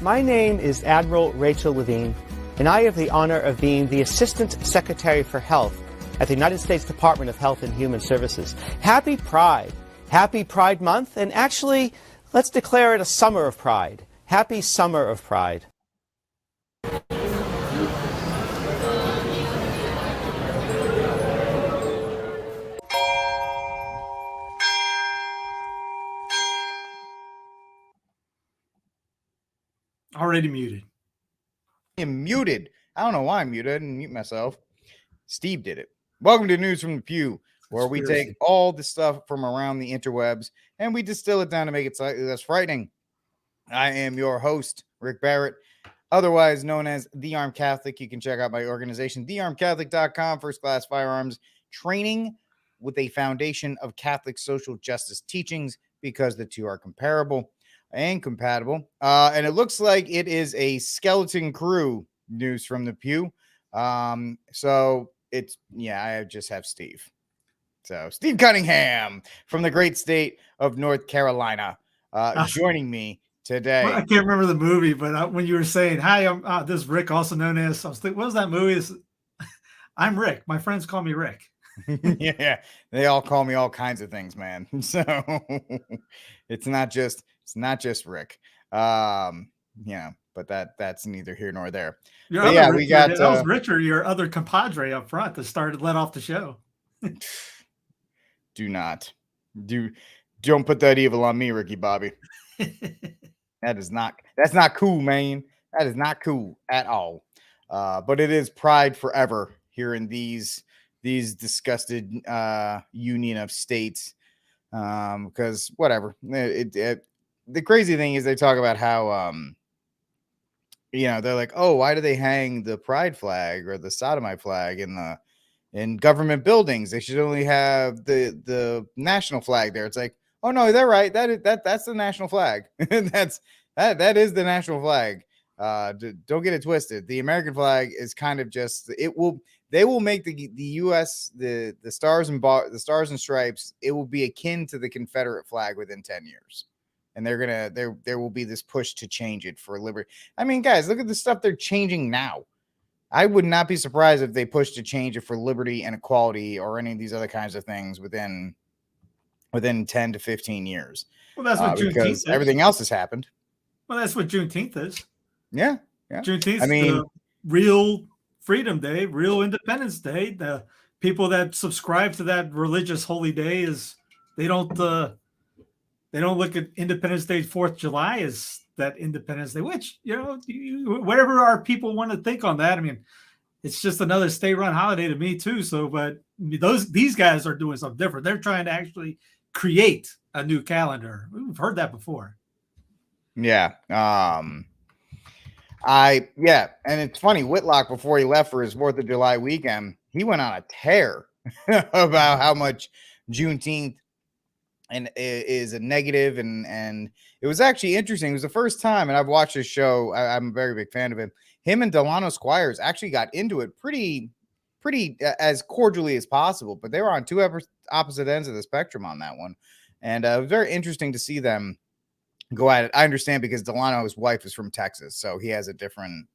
My name is Admiral Rachel Levine, and I have the honor of being the Assistant Secretary for Health at the United States Department of Health and Human Services. Happy Pride. Happy Pride Month, and actually, let's declare it a summer of pride. Happy Summer of Pride. Already muted. I'm muted. I don't know why I'm muted. I didn't mute myself. Steve did it. Welcome to News from the Pew, where we take all the stuff from around the interwebs and we distill it down to make it slightly less frightening. I am your host, Rick Barrett, otherwise known as The Armed Catholic. You can check out my organization, thearmedcatholic.com, first-class firearms training with a foundation of Catholic social justice teachings, because the two are comparable and compatible. And it looks like it is a skeleton crew News from the Pew. So it's, I just have Steve. So Steve Cunningham from the great state of North Carolina joining me today. Well, I can't remember the movie, but when you were saying, hi, I'm this is Rick, also known as, I was thinking, what was that movie? I'm Rick. My friends call me Rick. Yeah, they all call me all kinds of things, man. So it's not just Rick. But that's neither here nor there. Richard, we got that was Richard, your other compadre up front that led off the show. Don't put that evil on me, Ricky Bobby. That's not cool, man. That is not cool at all. But it is Pride forever here in these disgusted union of states. Because whatever. The crazy thing is they talk about how they're like, oh, why do they hang the pride flag or the sodomite flag in government buildings? They should only have the national flag there. It's like, oh no, they're right. That's the national flag. that is the national flag. Don't get it twisted. The American flag is kind of just they will make the US the stars and stripes. It will be akin to the Confederate flag within 10 years. And there will be this push to change it for liberty. I mean, guys, look at the stuff they're changing now. I would not be surprised if they push to change it for liberty and equality or any of these other kinds of things within 10 to 15 years. Well, that's what Juneteenth is. Everything else has happened. Well, that's what Juneteenth is. Yeah. Juneteenth is the real Freedom Day, real Independence Day. The people that subscribe to that religious holy day they don't look at Independence Day, 4th of July as that Independence Day, which, whatever our people want to think on that. I mean, it's just another state-run holiday to me too. So, but these guys are doing something different. They're trying to actually create a new calendar. We've heard that before. Yeah. And it's funny, Whitlock, before he left for his 4th of July weekend, he went on a tear about how much Juneteenth and is a negative, and it was actually interesting. It was the first time, and I've watched this show. I'm a very big fan of him. Him and Delano Squires actually got into it pretty as cordially as possible, but they were on two opposite ends of the spectrum on that one, and it was very interesting to see them go at it. I understand because Delano's wife is from Texas, so he has a different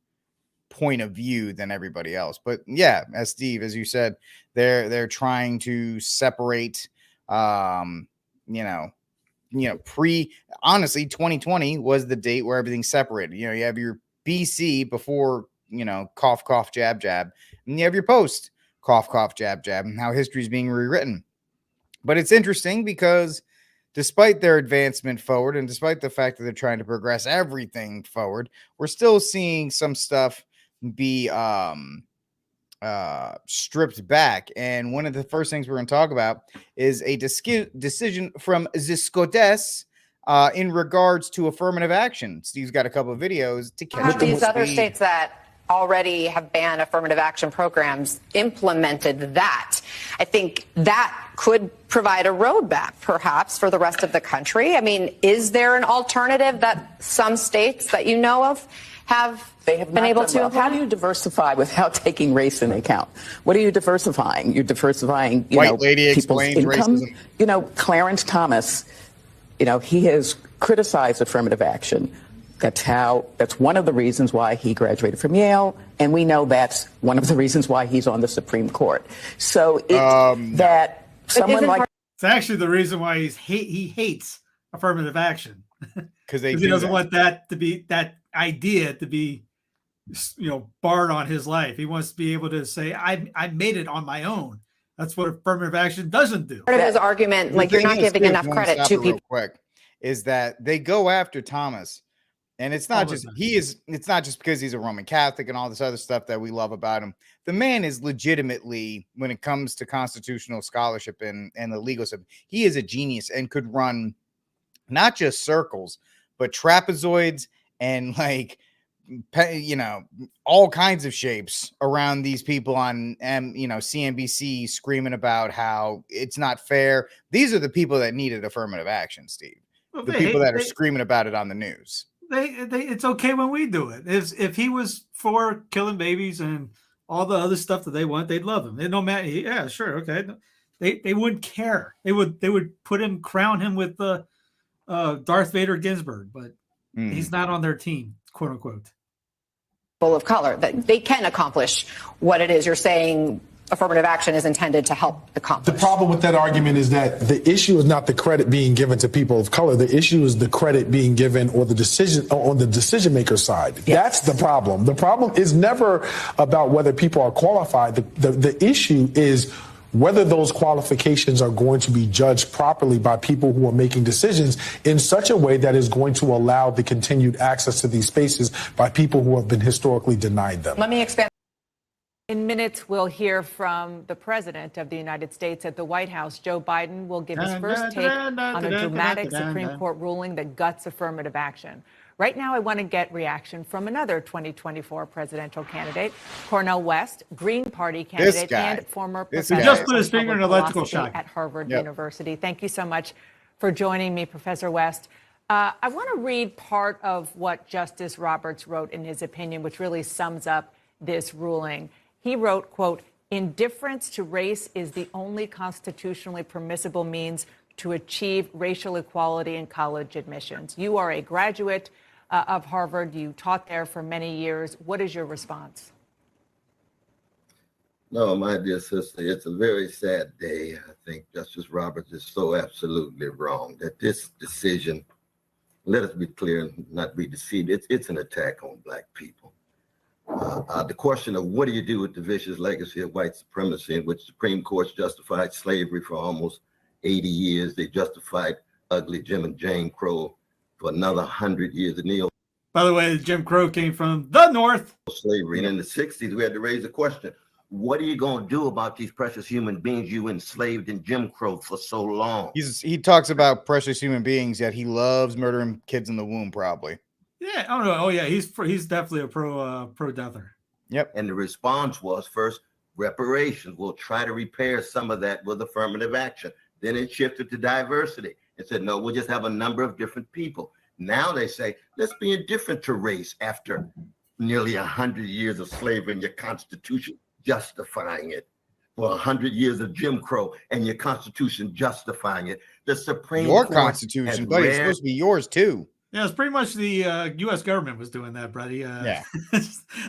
point of view than everybody else. But yeah, as you said, they're trying to separate. Honestly, 2020 was the date where everything separated. You have your BC before, cough, cough, jab, jab. And you have your post cough, cough, jab, jab, and how history is being rewritten. But it's interesting because despite their advancement forward and despite the fact that they're trying to progress everything forward, we're still seeing some stuff be stripped back. And one of the first things we're going to talk about is a decision from the SCOTUS in regards to affirmative action. Steve's got a couple of videos to catch up. These other states that already have banned affirmative action programs implemented that. I think that could provide a roadmap, perhaps, for the rest of the country. I mean, is there an alternative that some states that you know of have been able to have? How do you diversify without taking race into account? What are you diversifying? You're diversifying, White lady people's explains income. Racism. Clarence Thomas, he has criticized affirmative action. That's one of the reasons why he graduated from Yale, and we know that's one of the reasons why he's on the Supreme Court. So that someone like it's actually the reason why he hates affirmative action, because he doesn't want that idea to be barred on his life. He wants to be able to say, I made it on my own. That's what affirmative action doesn't do. Part of his argument, like you're not giving enough credit to people. Real quick, is that they go after Thomas. And it's not just it's not just because he's a Roman Catholic and all this other stuff that we love about him. The man is legitimately, when it comes to constitutional scholarship and the legal stuff, he is a genius and could run not just circles, but trapezoids and all kinds of shapes around these people on CNBC screaming about how it's not fair. These are the people that needed affirmative action, Steve. Well, the people that are screaming about it on the news. It's okay when we do it. If he was for killing babies and all the other stuff that they want, they'd love him. They no matter, yeah, sure, okay. They wouldn't care. They would crown him with the Darth Vader Ginsburg, but he's not on their team, quote unquote. Full of color, that they can accomplish what it is you're saying affirmative action is intended to help accomplish. The problem with that argument is that the issue is not the credit being given to people of color. The issue is the credit being given or the decision on the decision maker side. Yes. That's the problem. The problem is never about whether people are qualified. The issue is whether those qualifications are going to be judged properly by people who are making decisions in such a way that is going to allow the continued access to these spaces by people who have been historically denied them. Let me expand. In minutes, we'll hear from the President of the United States at the White House. Joe Biden will give his first take on a dramatic Supreme Court ruling that guts affirmative action. Right now, I want to get reaction from another 2024 presidential candidate, Cornel West, Green Party candidate and former professor he just put his finger in an electrical shock at Harvard University. Thank you so much for joining me, Professor West. I want to read part of what Justice Roberts wrote in his opinion, which really sums up this ruling. He wrote, quote, "Indifference to race is the only constitutionally permissible means to achieve racial equality in college admissions." You are a graduate of Harvard. You taught there for many years. What is your response? No, my dear sister, it's a very sad day. I think Justice Roberts is so absolutely wrong that this decision, let us be clear and not be deceived, it's an attack on Black people. The question of what do you do with the vicious legacy of white supremacy, in which Supreme Courts justified slavery for almost 80 years. They justified ugly Jim and Jane Crow for another 100 years. By the way, Jim Crow came from the North. Slavery. And in the 60s, we had to raise the question, what are you going to do about these precious human beings you enslaved in Jim Crow for so long? He talks about precious human beings, yet he loves murdering kids in the womb, probably. Yeah, I don't know. Oh yeah, he's definitely a pro-deather. Yep. And the response was, first, reparations. We'll try to repair some of that with affirmative action. Then it shifted to diversity and said, no, we'll just have a number of different people. Now they say, let's be indifferent to race after nearly 100 years of slavery in your Constitution justifying it. For 100 years of Jim Crow and your Constitution justifying it. The Supreme Court, your Constitution, buddy, it's supposed to be yours too. Yeah, it's pretty much the U.S. government was doing that, buddy. Yeah.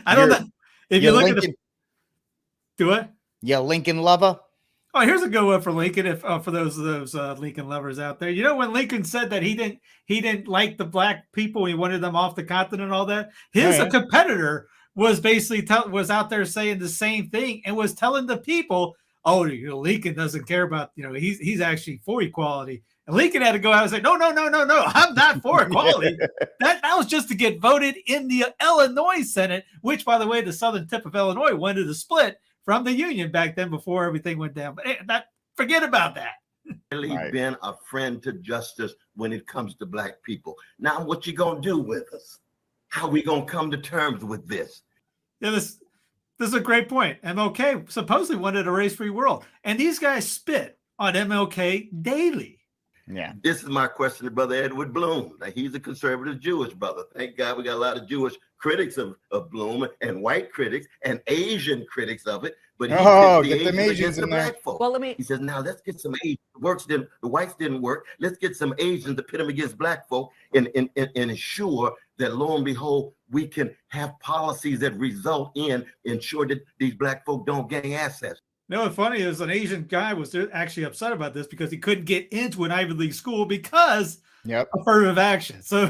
I don't know. If you look at the... Do it? Yeah, Lincoln lover. Oh, here's a good one for Lincoln. If for those Lincoln lovers out there, you know when Lincoln said that he didn't like the Black people, he wanted them off the continent and all that. His competitor was basically was out there saying the same thing and was telling the people, oh, Lincoln doesn't care about, he's actually for equality. And Lincoln had to go out and say, no, I'm not for equality. that was just to get voted in the Illinois Senate, which, by the way, the southern tip of Illinois wanted to split from the Union back then before everything went down. But forget about that. Really been a friend to justice when it comes to Black people. Now, what you gonna do with us? How we gonna come to terms with this? Yeah, this is a great point. MLK supposedly wanted a race-free world, and these guys spit on MLK daily. Yeah. This is my question to Brother Edward Bloom. Now, he's a conservative Jewish brother. Thank God we got a lot of Jewish critics of Bloom and white critics and Asian critics of it. but he put the get them Asians Asians against the in there. black folk. Well, let me. He says, now let's get some Asians. The whites didn't work. Let's get some Asians to pit them against black folk and ensure that, lo and behold, we can have policies that result in ensure that these black folk don't gain assets. You know what's funny is an Asian guy was actually upset about this because he couldn't get into an Ivy League school because affirmative action. So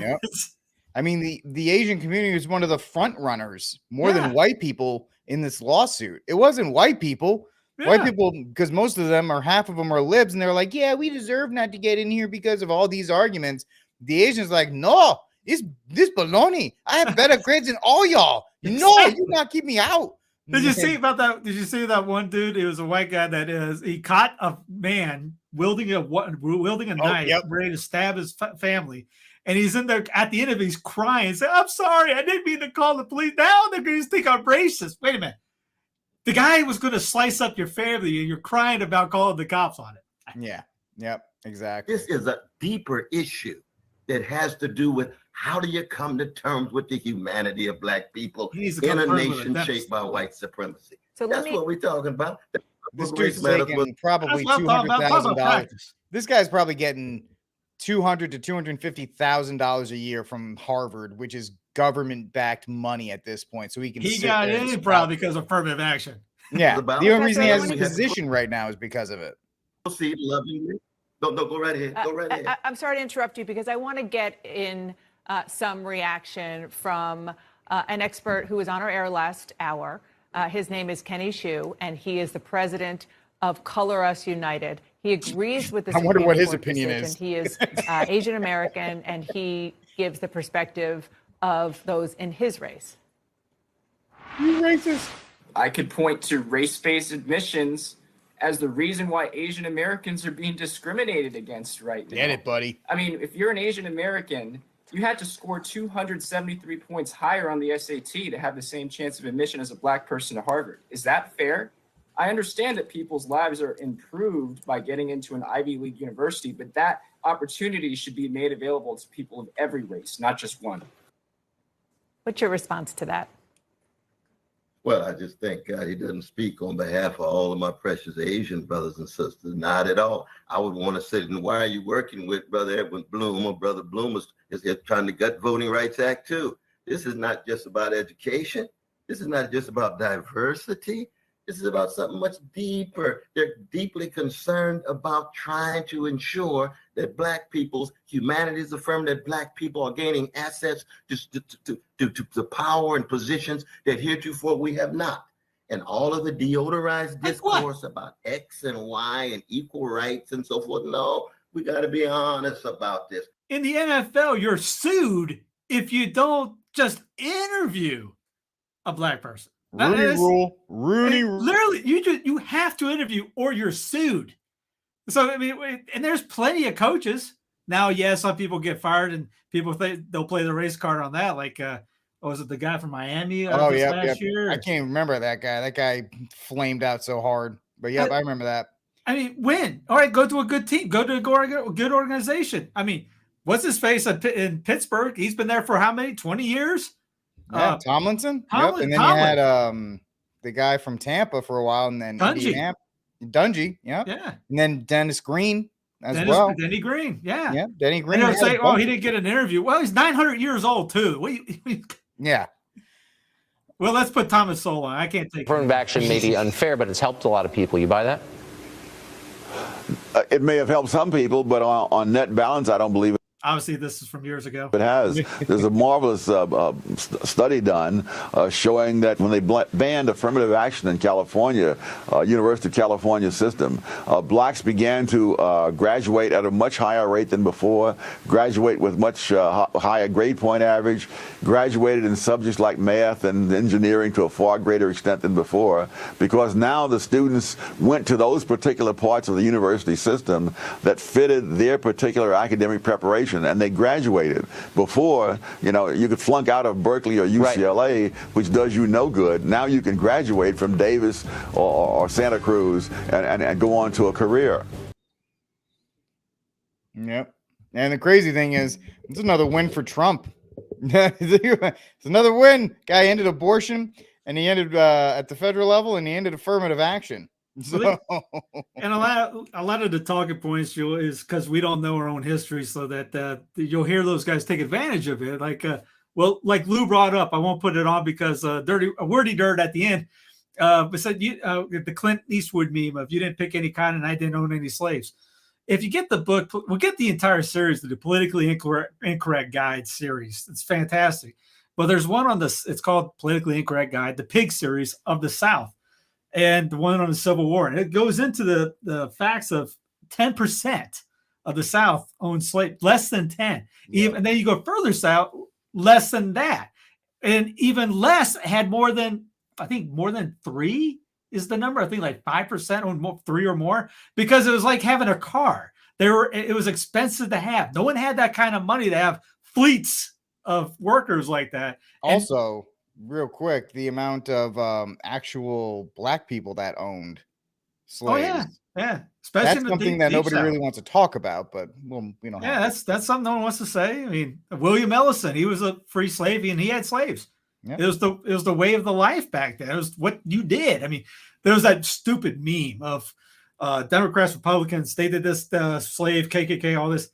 I mean, the Asian community was one of the front runners more than white people in this lawsuit. It wasn't white people. White people, because most of them or half of them are libs, and they're like, yeah, we deserve not to get in here because of all these arguments. The Asians like, no, this baloney. I have better grades than all y'all. No, you not keep me out. Did you see about that? Did you see that one dude? It was a white guy he caught a man wielding a knife, ready to stab his family. And he's in there at the end of it, he's crying and saying, I'm sorry, I didn't mean to call the police. Now they're going to think I'm racist. Wait a minute. The guy was going to slice up your family and you're crying about calling the cops on it. Yeah. Yep. Exactly. This is a deeper issue that has to do with how do you come to terms with the humanity of black people in a nation shaped by white supremacy. So that's what we're talking about. This dude's taking probably $200,000. This guy's probably getting $200,000 to $250,000 a year from Harvard, which is government-backed money at this point. So he got in probably because of affirmative action. Yeah, the only reason he has his position right now is because of it. See, loving me. No, go right ahead. Go right ahead. I'm sorry to interrupt you because I want to get in some reaction from an expert who was on our air last hour. His name is Kenny Xu, and he is the president of Color Us United. He agrees with the Supreme wonder what his Court opinion decision. is. He is Asian American, and he gives the perspective of those in his race. You racist. I could point to race-based admissions as the reason why Asian Americans are being discriminated against right now. Get it, buddy. I mean, if you're an Asian American, you had to score 273 points higher on the SAT to have the same chance of admission as a black person to Harvard. Is that fair? I understand that people's lives are improved by getting into an Ivy League university, but that opportunity should be made available to people of every race, not just one. What's your response to that? Well, I just thank God he doesn't speak on behalf of all of my precious Asian brothers and sisters. Not at all. I would want to say, then why are you working with Brother Edwin Bloom? Or Brother Bloom is trying to gut Voting Rights Act too. This is not just about education. This is not just about diversity. This is about something much deeper. They're deeply concerned about trying to ensure that black people's humanity is affirmed, that black people are gaining access to power and positions that heretofore we have not. And all of the deodorized discourse about X and Y and equal rights and so forth. No, we got to be honest about this. In the NFL, you're sued if you don't just interview a black person. Rooney rule. Literally, you have to interview or you're sued. So, I mean, and there's plenty of coaches. Now, yes, some people get fired and people think they'll play the race card on that. Like, was it the guy from Miami last year? I can't remember that guy. That guy flamed out so hard. But, I remember that. I mean, win. All right, go to a good team. Go to a good organization. I mean, what's his face in Pittsburgh? He's been there for how many? 20 years? Yeah, Tomlinson. Yep. And then you had the guy from Tampa for a while, and then Dungy. Yeah. And then Dennis Green as well. Denny Green. Yeah. Yeah. Denny Green. And say, he didn't get an interview. Well, he's 900 years old too. Yeah. Well, let's put Thomas Sowell on. I can't take affirmative action may be unfair, but it's helped a lot of people. You buy that? It may have helped some people, but on net balance, I don't believe it. Obviously, this is from years ago. It has. There's a marvelous study done showing that when they banned affirmative action in California, University of California system, blacks began to graduate at a much higher rate than before, graduate with much higher grade point average, graduated in subjects like math and engineering to a far greater extent than before, because now the students went to those particular parts of the university system that fitted their particular academic preparation. And they graduated. Before, you could flunk out of Berkeley or UCLA, which does you no good. Now you can graduate from Davis or Santa Cruz and go on to a career. Yep. And the crazy thing is, it's another win for Trump. It's another win. Guy ended abortion, and he ended at the federal level, and he ended affirmative action. So. And a lot of the talking points is because we don't know our own history, so that you'll hear those guys take advantage of it. Like Lou brought up, I won't put it on because wordy dirt at the end. But said the Clint Eastwood meme of you didn't pick any cotton and I didn't own any slaves. If you get the book, we'll get the entire series, the Politically Incorrect Guide series. It's fantastic. But there's one on this. It's called Politically Incorrect Guide, the Pig series of the South, and the one on the Civil War. And it goes into the facts of 10% of the South owned slaves, less than 10. Even, and then you go further south, less than that. And even less had more than 3 is the number. I think like 5% owned 3 or more, because it was like having a car. It was expensive to have. No one had that kind of money to have fleets of workers like that. Also, real quick, the amount of actual black people that owned slaves. Oh yeah. Especially that's something that nobody really wants to talk about, but that's something no one wants to say. I mean, William Ellison, he was a free slave and he had slaves. Yep. It was the way of the life back then. It was what you did. I mean, there was that stupid meme of Democrats, Republicans. They did this slave KKK, all this,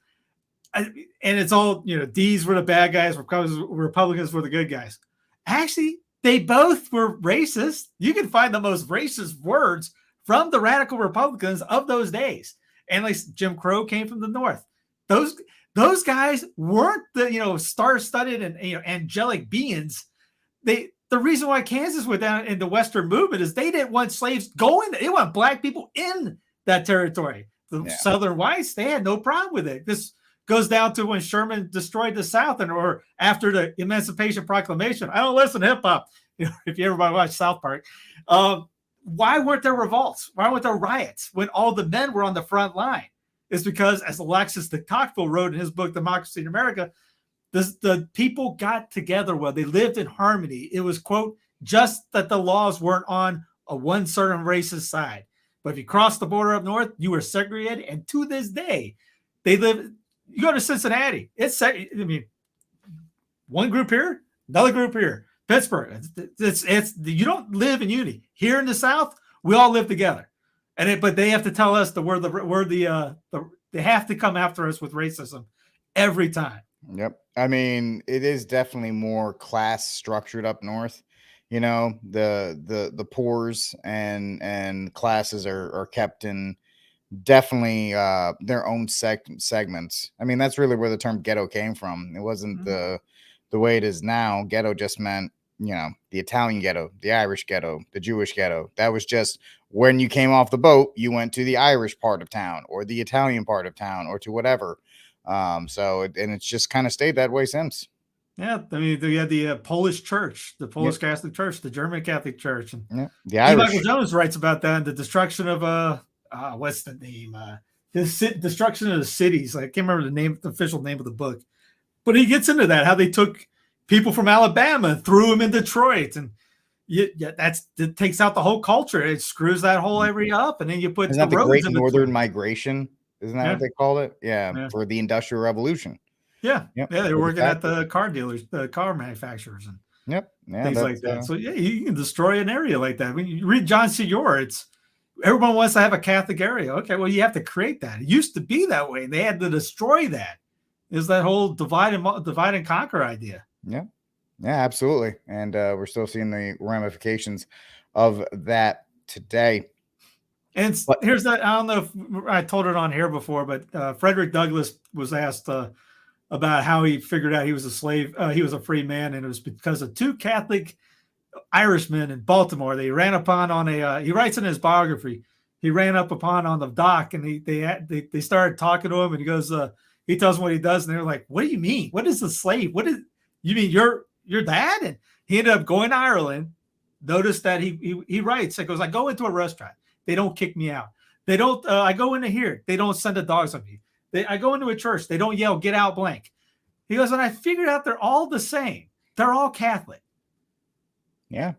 and it's all D's were the bad guys, Republicans were the good guys. Actually, they both were racist. You can find the most racist words from the radical Republicans of those days, and like Jim Crow came from the North. Those guys weren't the star-studded and angelic beings. The reason why Kansas went down in the Western movement is they didn't want slaves going. They want black people in that territory. The Southern whites, they had no problem with it. This goes down to when Sherman destroyed the South or after the Emancipation Proclamation. I don't listen to hip hop. If you ever watch South Park, why weren't there revolts? Why weren't there riots when all the men were on the front line? It's because, as Alexis de Tocqueville wrote in his book, Democracy in America, the people got together well. They lived in harmony. It was, quote, just that the laws weren't on one certain racist side. But if you crossed the border up north, you were segregated. And to this day, they live. You go to Cincinnati, one group here, another group here. Pittsburgh, it's you don't live in unity. Here in the South, we all live together. But they have to tell us they have to come after us with racism every time. Yep. I mean, it is definitely more class structured up north. The poors and classes are kept in definitely their own segments. I mean, that's really where the term ghetto came from. It wasn't the way it is now. Ghetto just meant, the Italian ghetto, the Irish ghetto, the Jewish ghetto. That was just when you came off the boat, you went to the Irish part of town or the Italian part of town or to whatever. It's just kind of stayed that way since. Yeah, I mean, you had the Polish Church, the Polish Catholic Church, the German Catholic Church, and the Irish. Michael Jones writes about that, the destruction of what's the name? Destruction of the cities. I can't remember the official name of the book, but he gets into that, how they took people from Alabama and threw them in Detroit, and it takes out the whole culture. It screws that whole area up, and then you put the Great Northern Migration. Isn't that what they called it? Yeah, for the Industrial Revolution. Yeah, they were working at the car dealers, the car manufacturers, and things like that. So you can destroy an area like that. When you read John C. Orr, everyone wants to have a Catholic area. Okay, well, you have to create that. It used to be that way. They had to destroy that. Is that whole divide and conquer idea? Yeah, absolutely. And we're still seeing the ramifications of that today. And here's that. I don't know if I told it on here before, but Frederick Douglass was asked about how he figured out he was a slave. He was a free man, and it was because of 2 Catholic Irishmen in Baltimore. They ran upon on he writes in his biography, he ran up upon on the dock, and they started talking to him, and he goes, he tells them what he does, and they're like, "What do you mean? What is a slave? What is you mean your dad?" And he ended up going to Ireland. Notice that he writes, it goes, "I go into a restaurant. They don't kick me out. They don't. I go into here. They don't send the dogs on me. I go into a church. They don't yell, 'Get out, blank.'" He goes, "And I figured out they're all the same. They're all Catholic." Yeah.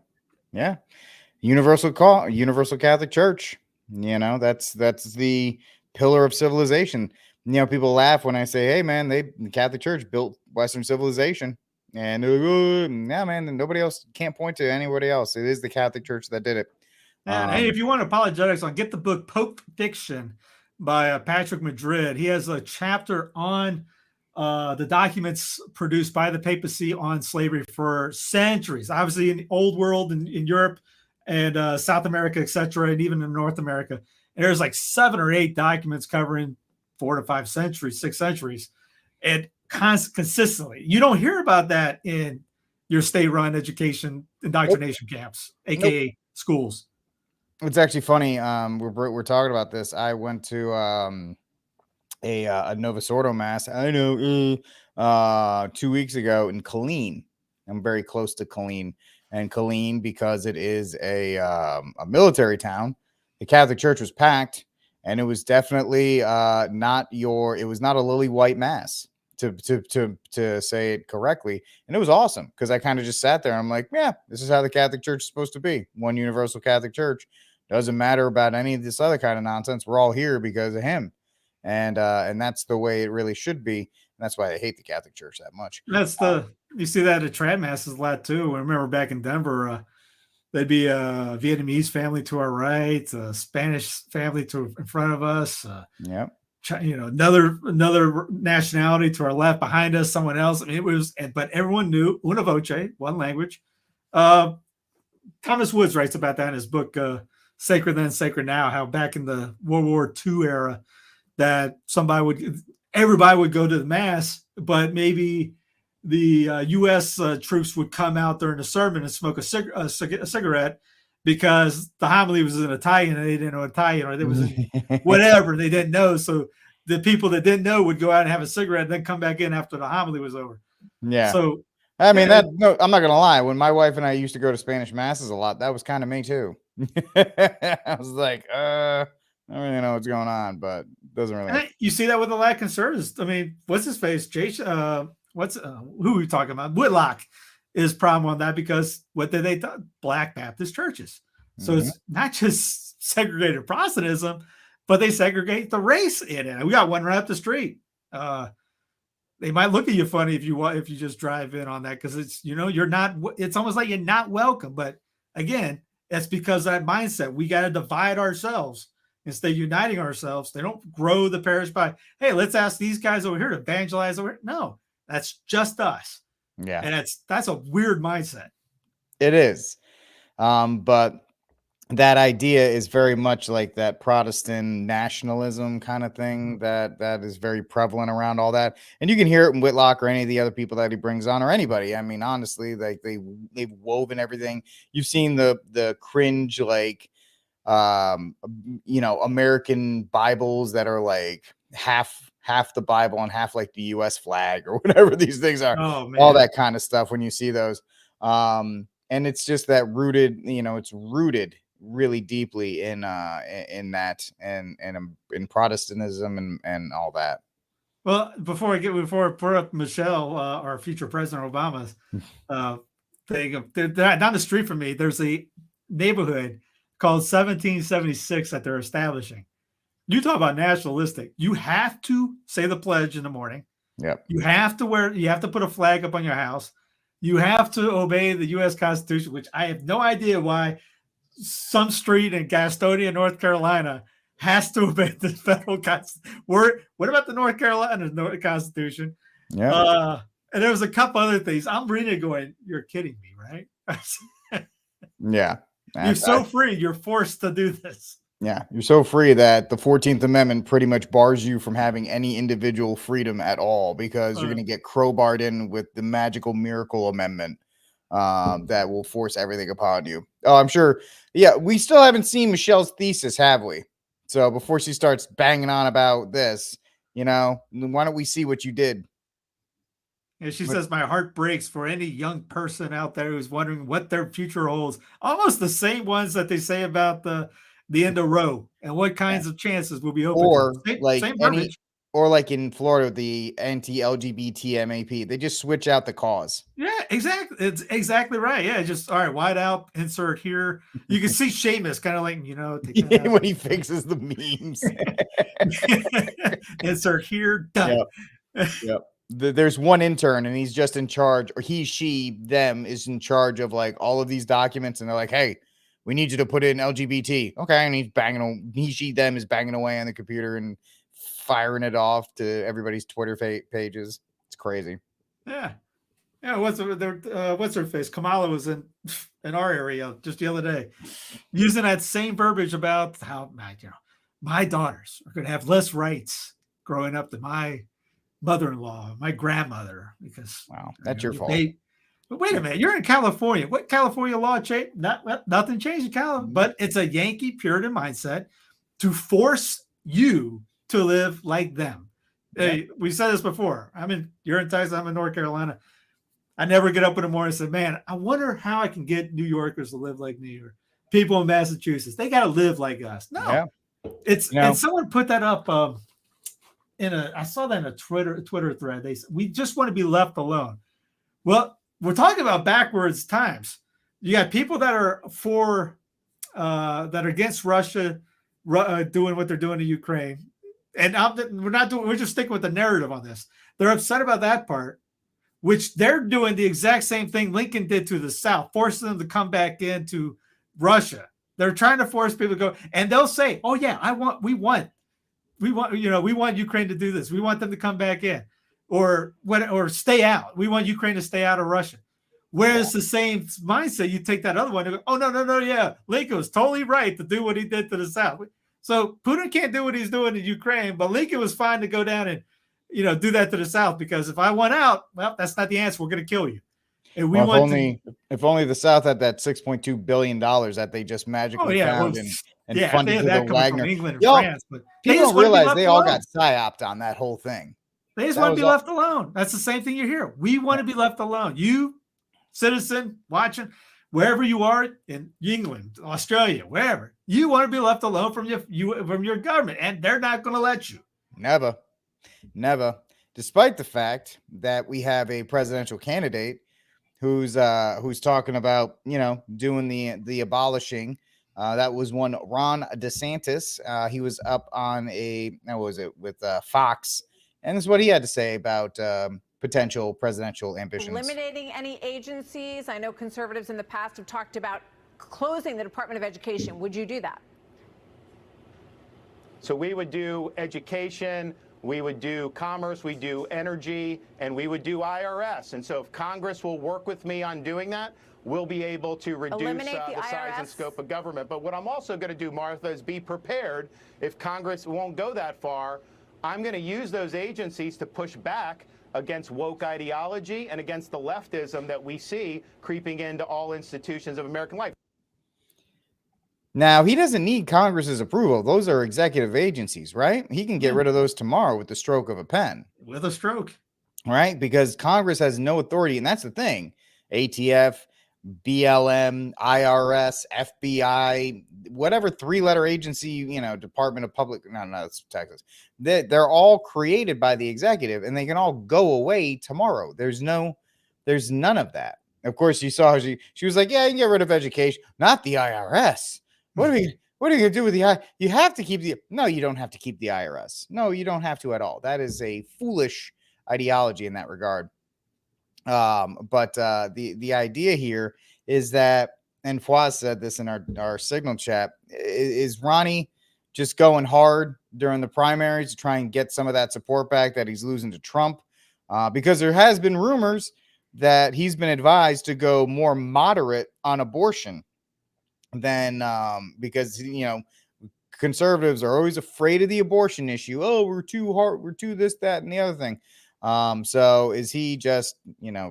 Universal Catholic Church. That's the pillar of civilization. People laugh when I say, "Hey, man, the Catholic Church built Western civilization." And they're like, oh, yeah, man, nobody else can't point to anybody else. It is the Catholic Church that did it. And hey, if you want apologetics on, get the book Pope Fiction by Patrick Madrid. He has a chapter on the documents produced by the papacy on slavery for centuries, obviously in the old world, in Europe and South America, etc., and even in North America. And there's like 7 or 8 documents covering 4 to 5 centuries, 6 centuries, and consistently. You don't hear about that in your state-run education indoctrination camps, aka schools. It's actually funny. We're talking about this. I went to a Novus Ordo mass. I know 2 weeks ago in Killeen. I'm very close to Killeen, and Killeen, because it is a military town, the Catholic Church was packed, and it was definitely not a lily white mass, to say it correctly. And it was awesome, because I kind of just sat there and I'm like, yeah, this is how the Catholic Church is supposed to be. One universal Catholic Church. Doesn't matter about any of this other kind of nonsense. We're all here because of him. And that's the way it really should be. And that's why I hate the Catholic Church that much. That's you see that at trad masses a lot too. I remember back in Denver, there'd be a Vietnamese family to our right, a Spanish family in front of us. Yep. Another nationality to our left, behind us, someone else. I mean, it was, but everyone knew una voce, one language. Thomas Woods writes about that in his book, Sacred Then, Sacred Now, how back in the World War II era that everybody would go to the mass, but maybe the U.S. Troops would come out during the sermon and smoke a cigarette because the homily was in Italian and they didn't know Italian, or it was in whatever they didn't know. So the people that didn't know would go out and have a cigarette and then come back in after the homily was over. Yeah. So I mean, I'm not going to lie. When my wife and I used to go to Spanish masses a lot, that was kind of me too. I was like, I don't really know what's going on, but it doesn't really. You see that with a lot of conservatives. I mean, what's his face? Jason, who are we talking about? Whitlock is problem on that, because what did they thought? Black Baptist churches. So it's not just segregated Protestantism, but they segregate the race in it. We got one right up the street. They might look at you funny if you just drive in on that, because it's you're not. It's almost like you're not welcome. But again, that's because that mindset. We got to divide ourselves instead of uniting ourselves. They don't grow the parish by, hey, let's ask these guys over here to evangelize over here. No, that's just us. Yeah, and that's a weird mindset. It is, but that idea is very much like that Protestant nationalism kind of thing that is very prevalent around all that. And you can hear it in Whitlock or any of the other people that he brings on, or anybody. I mean, honestly, like they've woven everything. You've seen the cringe, like, American Bibles that are like half the Bible and half like the US flag or whatever these things are. Oh, man. All that kind of stuff when you see those. And it's just that it's rooted really deeply in that and in Protestantism and all that. Well, before I put up Michelle, our future President Obama's thing, down the street from me, there's a neighborhood called 1776 that they're establishing. You talk about nationalistic. You have to say the pledge in the morning. Yep. You have to put a flag up on your house. You have to obey the U.S. Constitution, which I have no idea why some street in Gastonia, North Carolina, has to obey the federal Constitution. What about the North Carolina Constitution? Yeah. And there was a couple other things. I'm reading it going, you're kidding me, right? Yeah. You're so free. You're forced to do this. Yeah. You're so free that the 14th Amendment pretty much bars you from having any individual freedom at all, because you're going to get crowbarred in with the magical miracle amendment that will force everything upon you. Oh, I'm sure. Yeah. We still haven't seen Michelle's thesis, have we? So before she starts banging on about this, why don't we see what you did? And she says, my heart breaks for any young person out there who's wondering what their future holds. Almost the same ones that they say about the end of Roe and what kinds of chances will be open. Or same like in Florida, the anti-LGBT MAP, they just switch out the cause. Yeah, exactly. It's exactly right. Yeah, just all right. White out, insert here. You can see Seamus kind of like, when he fixes the memes. Insert here, done. Yep. there's one intern and he's just in charge, or she, them is in charge of like all of these documents. And they're like, hey, we need you to put in LGBT. Okay. And he's banging, she, them is banging away on the computer and firing it off to everybody's Twitter pages. It's crazy. Yeah. Yeah. What's her face? Kamala was in our area just the other day using that same verbiage about how, my daughters are going to have less rights growing up than my mother-in-law, my grandmother, because wow, that's your fault. But wait a minute, you're in California. What California law changed? Nothing changed in California, but it's a Yankee Puritan mindset to force you to live like them. Yeah. Hey, we said this before. You're in Texas, I'm in North Carolina. I never get up in the morning and say, man, I wonder how I can get New Yorkers to live like me, or people in Massachusetts. They got to live like us. No, yeah. And someone put that up. I saw that in a Twitter thread. They said, we just want to be left alone. Well, we're talking about backwards times. You got people that are that are against Russia doing what they're doing to Ukraine. And we're just sticking with the narrative on this. They're upset about that part, which they're doing the exact same thing Lincoln did to the South, forcing them to come back into Russia. They're trying to force people to go, and they'll say, oh yeah, we want Ukraine to do this. We want them to come back in or stay out. We want Ukraine to stay out of Russia. Whereas the same mindset, you take that other one and go, oh, no, yeah, Lincoln was totally right to do what he did to the South. So Putin can't do what he's doing in Ukraine, but Lincoln was fine to go down and, do that to the South, because if I want out, well, that's not the answer. We're going to kill you. And if only the South had that $6.2 billion that they just magically found and funded to the Wagner. England and France, but people don't realize they all got psyoped on that whole thing. They just want to be left alone. That's the same thing you hear. We want to be left alone. You, citizen, watching, wherever you are in England, Australia, wherever, you want to be left alone from your government, and they're not going to let you. Never. Despite the fact that we have a presidential candidate who's talking about, doing the abolishing. That was one Ron DeSantis. He was up on with Fox, and this is what he had to say about potential presidential ambitions. Eliminating any agencies. I know conservatives in the past have talked about closing the Department of Education. Would you do that? So we would do education, we would do commerce, we do energy, and we would do IRS. And so if Congress will work with me on doing that, we'll be able to reduce the size and scope of government. But what I'm also going to do, Martha, is be prepared if Congress won't go that far. I'm going to use those agencies to push back against woke ideology and against the leftism that we see creeping into all institutions of American life. Now, he doesn't need Congress's approval. Those are executive agencies, right? He can get rid of those tomorrow with the stroke of a pen. With a stroke. Right? Because Congress has no authority. And that's the thing. ATF, BLM, IRS, FBI, whatever three-letter agency, Department of Public, no, it's Texas. They're all created by the executive, and they can all go away tomorrow. There's none of that. Of course, you saw she was like, yeah, you can get rid of education, not the IRS. What are you going to do with the You have to keep no, you don't have to keep the IRS. No, you don't have to at all. That is a foolish ideology in that regard. But the idea here is that, and Fawaz said this in our signal chat, is Ronnie just going hard during the primaries to try and get some of that support back that he's losing to Trump? Because there has been rumors that he's been advised to go more moderate on abortion than because conservatives are always afraid of the abortion issue. Oh, we're too hard, we're too this, that, and the other thing. So is he just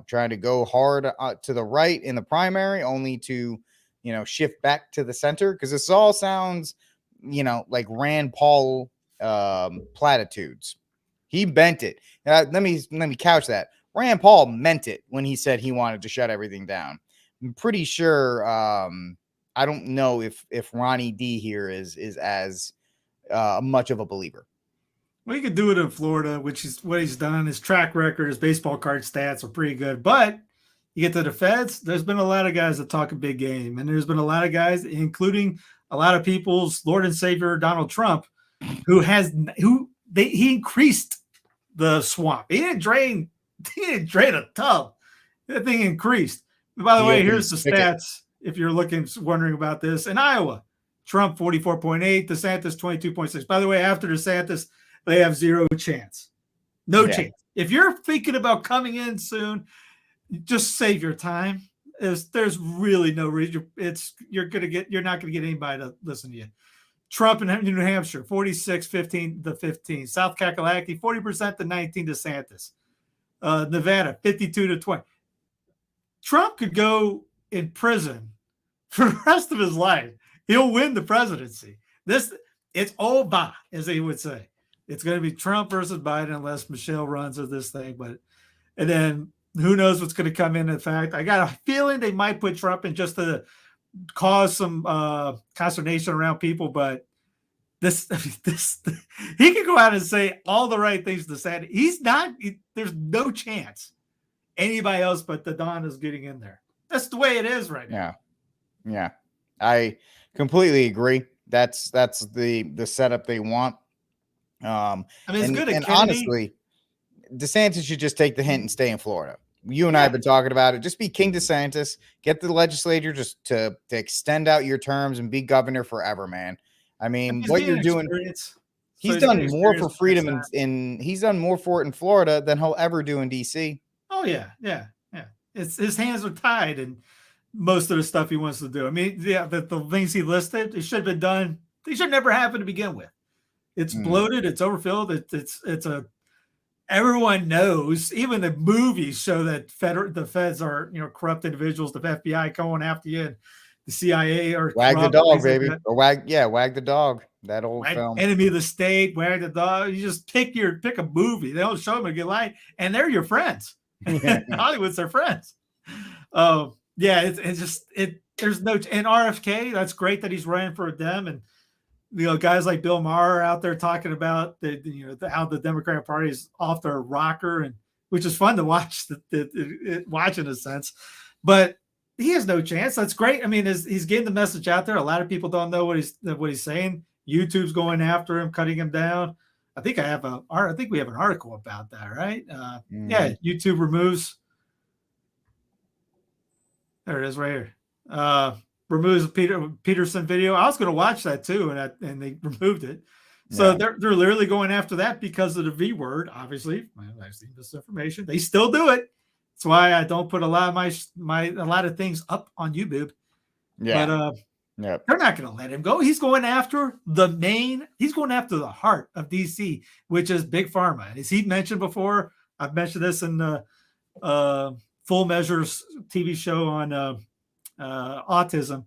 trying to go hard to the right in the primary only to shift back to the center? Because this all sounds like Rand Paul platitudes. He meant it. Let me couch that. Rand Paul meant it when he said he wanted to shut everything down. I'm pretty sure. I don't know if Ronnie D here is as much of a believer. Well, he could do it in Florida, which is what he's done. His track record, his baseball card stats are pretty good. But you get to the feds, there's been a lot of guys that talk a big game. And there's been a lot of guys, including a lot of people's Lord and Savior, Donald Trump, he increased the swamp. He didn't drain a tub. That thing increased. And by the way, here's the stats. If you're wondering about this, in Iowa, Trump 44.8, DeSantis 22.6. By the way, after DeSantis, they have zero chance. No chance. If you're thinking about coming in soon, just save your time. There's really no reason. You're not gonna get anybody to listen to you. Trump in New Hampshire, 46-15 to 15. South Kakalaki, 40% to 19 DeSantis. Nevada, 52 to 20. Trump could go in prison for the rest of his life. He'll win the presidency. It's over, as they would say. It's going to be Trump versus Biden unless Michelle runs with this thing. And then who knows what's going to come in. In fact, I got a feeling they might put Trump in just to cause some consternation around people. But this he can go out and say all the right things to say. There's no chance anybody else but the Don is getting in there. That's the way it is right now. Yeah. I completely agree. That's the setup they want. It's good. And honestly, DeSantis should just take the hint and stay in Florida. You and I have been talking about it. Just be King DeSantis. Get the legislature just to extend out your terms and be governor forever, man. I mean, what you're doing. He's done more for freedom he's done more for it in Florida than he'll ever do in DC. Oh yeah. His hands are tied and most of the stuff he wants to do. I mean, the things he listed, it should have been done. They should never happen to begin with. It's bloated. It's overfilled. Everyone knows. Even the movies show that the feds are corrupt individuals. The FBI going after you. And the CIA or wag the dog, baby, or wag the dog. That old film, Enemy of the State, wag the dog. You just pick a movie. They don't show them a good light, and they're your friends. Hollywood's their friends. There's no and RFK. That's great that he's running for them, and guys like Bill Maher are out there talking about how the Democratic Party is off their rocker, and which is fun to watch. Watch in a sense, but he has no chance. That's great. I mean, he's getting the message out there. A lot of people don't know what he's saying. YouTube's going after him, cutting him down. I think we have an article about that, right? Yeah, YouTube removes. There it is, right here. Removes Peterson video. I was going to watch that too, and they removed it. So they're literally going after that because of the V word. Obviously, I've seen this information. They still do it. That's why I don't put a lot of a lot of things up on YouTube. Yeah, but they're not going to let him go. He's going after He's going after the heart of DC, which is Big Pharma. As he mentioned before, I've mentioned this in the Full Measures TV show on autism,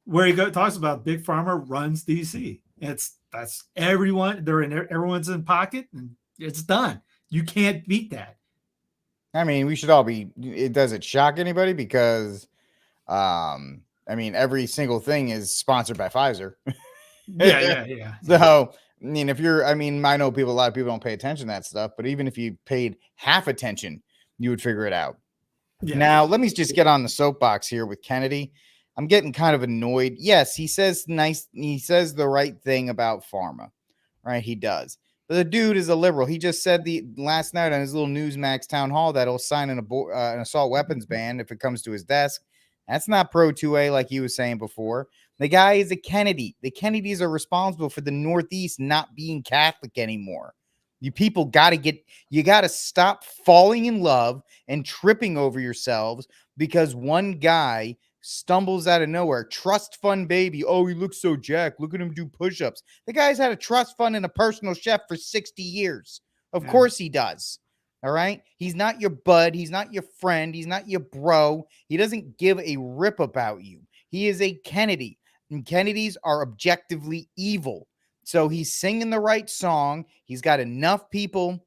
where he talks about Big Pharma runs DC. That's everyone. Everyone's in pocket, and it's done. You can't beat that. I mean, we should all be. Does it shock anybody? Because, every single thing is sponsored by Pfizer. Yeah. So, I mean, I know a lot of people don't pay attention to that stuff, but even if you paid half attention, you would figure it out. Yeah. Now, let me just get on the soapbox here with Kennedy. I'm getting kind of annoyed. Yes, he says the right thing about pharma, right? He does. But the dude is a liberal. He just said last night on his little Newsmax town hall that he'll sign an assault weapons ban if it comes to his desk. That's not pro 2A like he was saying before. The guy is a Kennedy. The Kennedys are responsible for the Northeast not being Catholic anymore. You people got to stop falling in love and tripping over yourselves because one guy stumbles out of nowhere. Trust fund baby. Oh, he looks so jacked. Look at him do push-ups. The guy's had a trust fund and a personal chef for 60 years. Of course he does. All right. He's not your bud. He's not your friend. He's not your bro. He doesn't give a rip about you. He is a Kennedy, and Kennedys are objectively evil. So he's singing the right song. He's got enough people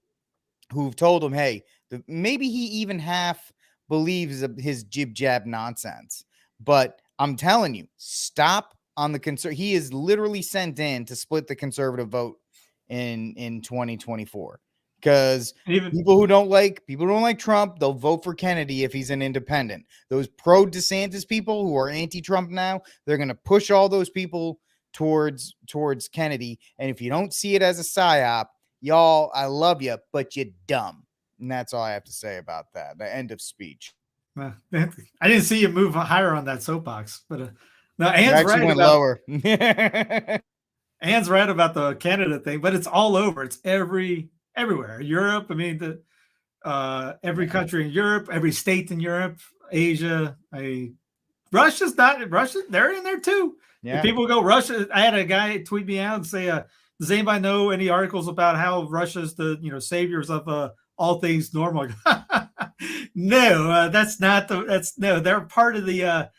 who've told him, hey, maybe he even half believes his jib-jab nonsense. But I'm telling you, stop on the he is literally sent in to split the conservative vote in 2024. Because people who don't like Trump, they'll vote for Kennedy if he's an independent. Those pro DeSantis people who are anti-Trump now, they're going to push all those people towards Kennedy. And if you don't see it as a psyop, y'all, I love you, but you're dumb. And that's all I have to say about that. The end of speech. I didn't see you move higher on that soapbox, but no, Anne's right went about, lower. Anne's right about the Canada thing, but it's all over. It's everywhere. Europe. I mean, every country in Europe, every state in Europe, Asia. Russia's not Russia. They're in there too. Yeah. If people go Russia. I had a guy tweet me out and say, "Does anybody know any articles about how Russia's the saviors of all things normal?" No, that's not they're part of the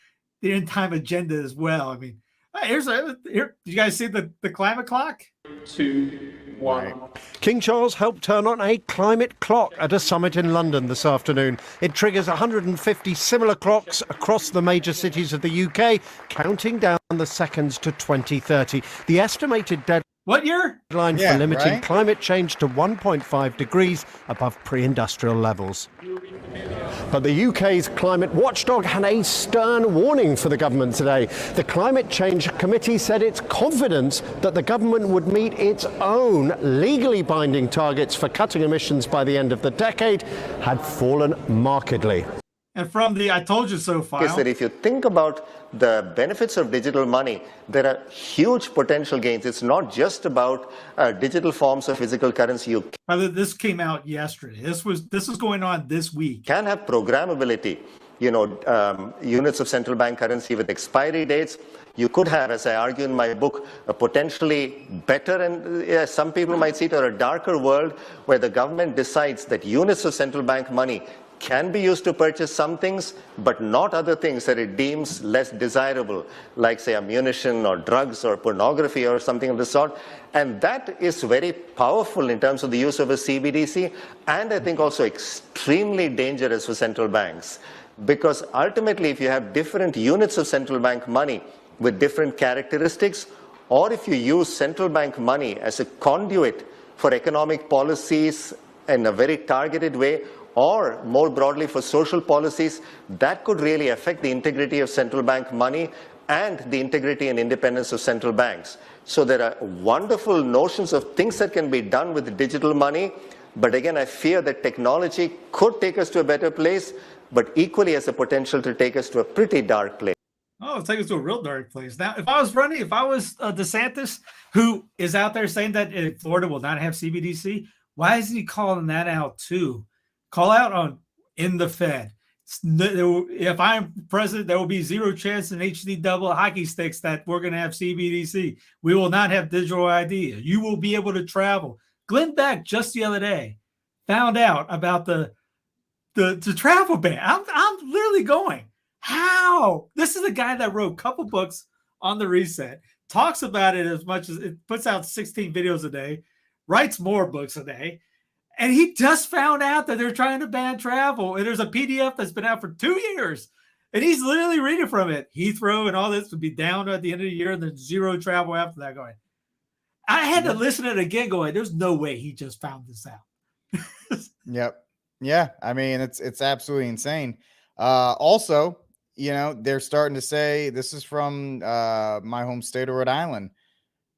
end time agenda as well. I mean, here. Did you guys see the climate clock? 2, 1. King Charles helped turn on a climate clock at a summit in London this afternoon. It triggers 150 similar clocks across the major cities of the UK, counting down the seconds to 2030. The estimated what year? Deadline for limiting climate change to 1.5 degrees above pre-industrial levels. But the UK's climate watchdog had a stern warning for the government today. The Climate Change Committee said it's confident that the government would meet its own legally binding targets for cutting emissions by the end of the decade had fallen markedly. And from the I told you so file. Is that if you think about the benefits of digital money, there are huge potential gains. It's not just about digital forms of physical currency. This came out yesterday. This is going on this week. Can have programmability, units of central bank currency with expiry dates. You could have, as I argue in my book, a potentially better and some people might see it as a darker world where the government decides that units of central bank money can be used to purchase some things, but not other things that it deems less desirable, like, say, ammunition or drugs or pornography or something of the sort. And that is very powerful in terms of the use of a CBDC, and I think also extremely dangerous for central banks. Because ultimately, if you have different units of central bank money with different characteristics, or if you use central bank money as a conduit for economic policies in a very targeted way, or more broadly for social policies, that could really affect the integrity of central bank money and the integrity and independence of central banks. So there are wonderful notions of things that can be done with digital money, but again, I fear that technology could take us to a better place, but equally has the potential to take us to a pretty dark place. Oh, it'll take us to a real dark place. Now, if I was DeSantis, who is out there saying that Florida will not have CBDC, why isn't he calling that out too? Call out on in the Fed. If I'm president, there will be zero chance in HD double hockey sticks that we're going to have CBDC. We will not have digital ID. You will be able to travel. Glenn Beck just the other day found out about the travel ban. I'm literally going, how? This is a guy that wrote a couple books on the reset, talks about it as much as it puts out 16 videos a day, writes more books a day. And he just found out that they're trying to ban travel. And there's a PDF that's been out for 2 years. And he's literally reading from it. Heathrow and all this would be down at the end of the year, and there's zero travel after that going. I had to listen to it again going, there's no way he just found this out. Yep. Yeah. I mean, it's absolutely insane. Also, they're starting to say, this is from my home state of Rhode Island,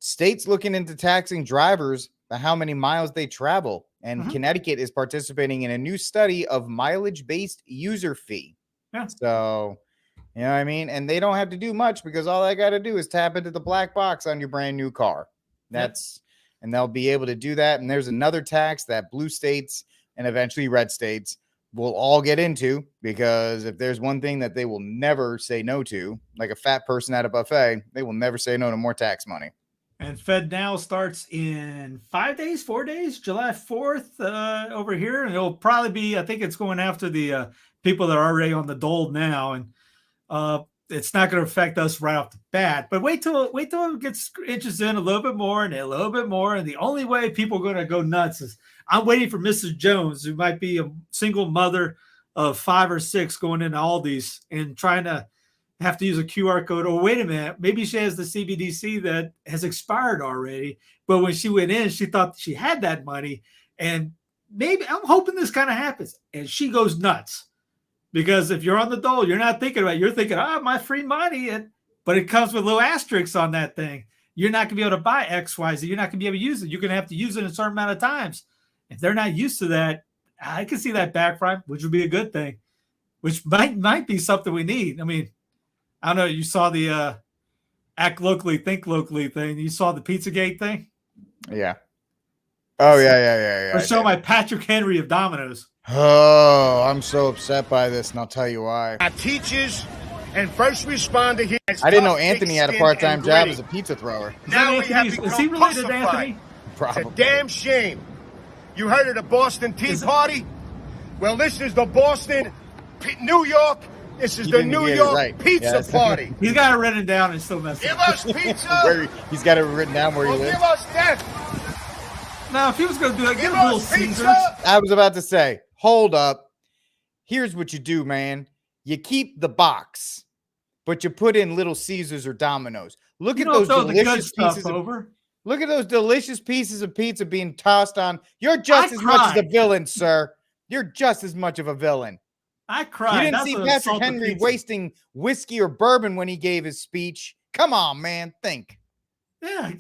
states looking into taxing drivers by how many miles they travel. And Connecticut is participating in a new study of mileage-based user fee. Yeah. So, you know what I mean? And they don't have to do much because all they got to do is tap into the black box on your brand new car. And they'll be able to do that. And there's another tax that blue states and eventually red states will all get into, because if there's one thing that they will never say no to, like a fat person at a buffet, they will never say no to more tax money. And Fed now starts in 4 days, July 4th over here. And it'll probably be, I think it's going after the people that are already on the dole now. And it's not going to affect us right off the bat. But wait till it gets inches in a little bit more and a little bit more. And the only way people are going to go nuts is I'm waiting for Mrs. Jones, who might be a single mother of 5 or 6 going into Aldi's and trying to have to use a QR code. Or wait a minute, maybe she has the CBDC that has expired already, but when she went in, she thought she had that money, and maybe I'm hoping this kind of happens, and she goes nuts, because if you're on the dole, you're not thinking about it. You're thinking, my free money, but it comes with little asterisks on that thing, you're not going to be able to buy X, Y, Z. You're not going to be able to use it. You're going to have to use it a certain amount of times. If they're not used to that, I can see that backfire, which would be a good thing, which might be something we need. I mean, I don't know. You saw the act locally, think locally thing. You saw the Pizzagate thing? Yeah. Oh, yeah. Or show my Patrick Henry of Domino's. Oh, I'm so upset by this, and I'll tell you why. Our teachers and first responder here. I didn't know Anthony had a part-time job as a pizza thrower. Now we have become is he related to Anthony? Probably. It's a damn shame. You heard of the Boston Tea Party? Well, this is the Boston, New York. This is the New York Pizza Party. He's got it written down and still messing up. Give us pizza. He's got it written down where he lives. Give us death. Now, if he was going to do that, give him a little Caesars. I was about to say, hold up. Here's what you do, man. You keep the box, but you put in Little Caesars or Domino's. Look at those delicious pieces Look at those delicious pieces of pizza being tossed on. You're just as much as a villain, sir. You're just as much of a villain. I cried. You didn't see Patrick Henry wasting whiskey or bourbon when he gave his speech. Come on, man. Think. Yeah.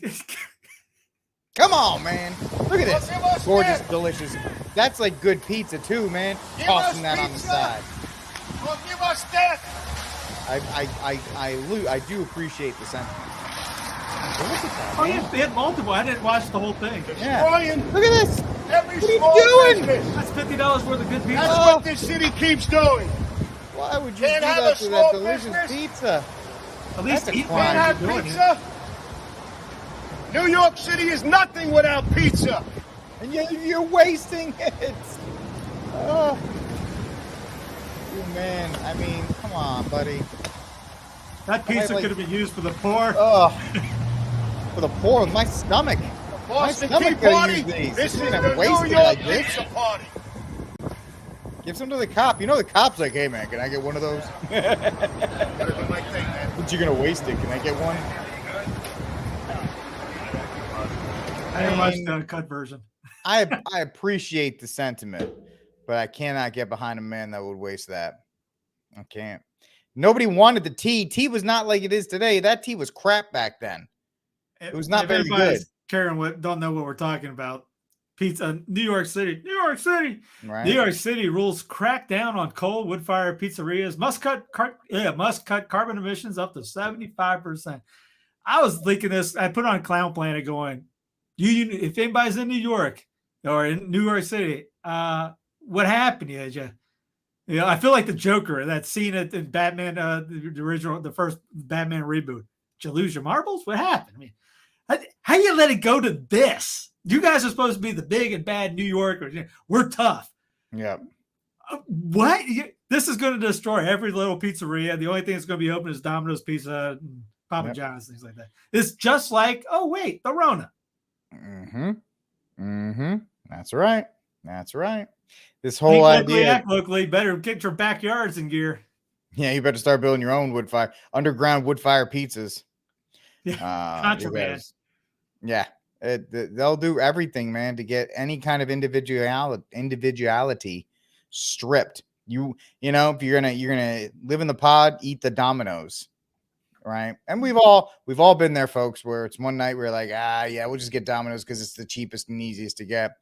Come on, man. Look at this. Gorgeous, delicious. That's like good pizza, too, man. Tossing that on the side. Well, give us death. I do appreciate the sentiment. Oh, yeah, they had multiple. I didn't watch the whole thing. Yeah. Look at this. Every what are you doing? That's $50 worth of good pizza. That's what this city keeps doing. Why would you Can't do have that a to that small delicious business? pizza? At least That's a eat crime. Can't have pizza. New York City is nothing without pizza. And you're wasting it. Oh. You man, I mean, come on, buddy. That pizza could have been used for the poor. Oh. For the poor, my stomach. Boston my Tea stomach could Party. use these. This is You're the gonna waste New it York like this. Pizza Party. Give some to the cop. You know the cop's like, hey man, can I get one of those? But you're gonna waste it. Can I get one? I didn't watch the cut version. I appreciate the sentiment, but I cannot get behind a man that would waste that. I can't. Nobody wanted the tea. Tea was not like it is today. That tea was crap back then. It was not very good. Karen, don't know what we're talking about. Pizza, New York City. Right. New York City rules crack down on coal wood-fired pizzerias. Must cut carbon emissions up to 75%. I was thinking this. I put on Clown Planet going, if anybody's in New York or in New York City, what happened? You know, I feel like the Joker, that scene in Batman, the first Batman reboot. Did you lose your marbles? What happened? I mean, how you let it go to this? You guys are supposed to be the big and bad New Yorkers. We're tough. Yeah. What? This is going to destroy every little pizzeria. The only thing that's going to be open is Domino's Pizza, and Papa John's, things like that. It's just like, oh, wait, the Rona. That's right. This whole idea. Act locally. Better get your backyards in gear. Yeah, you better start building your own underground wood fire pizzas. Contraband. Yeah, they'll do everything, man, to get any kind of individuality stripped. You know, if you're gonna live in the pod, eat the Domino's, right? And we've all been there, folks, where it's one night we're like, yeah, we'll just get Domino's because it's the cheapest and easiest to get.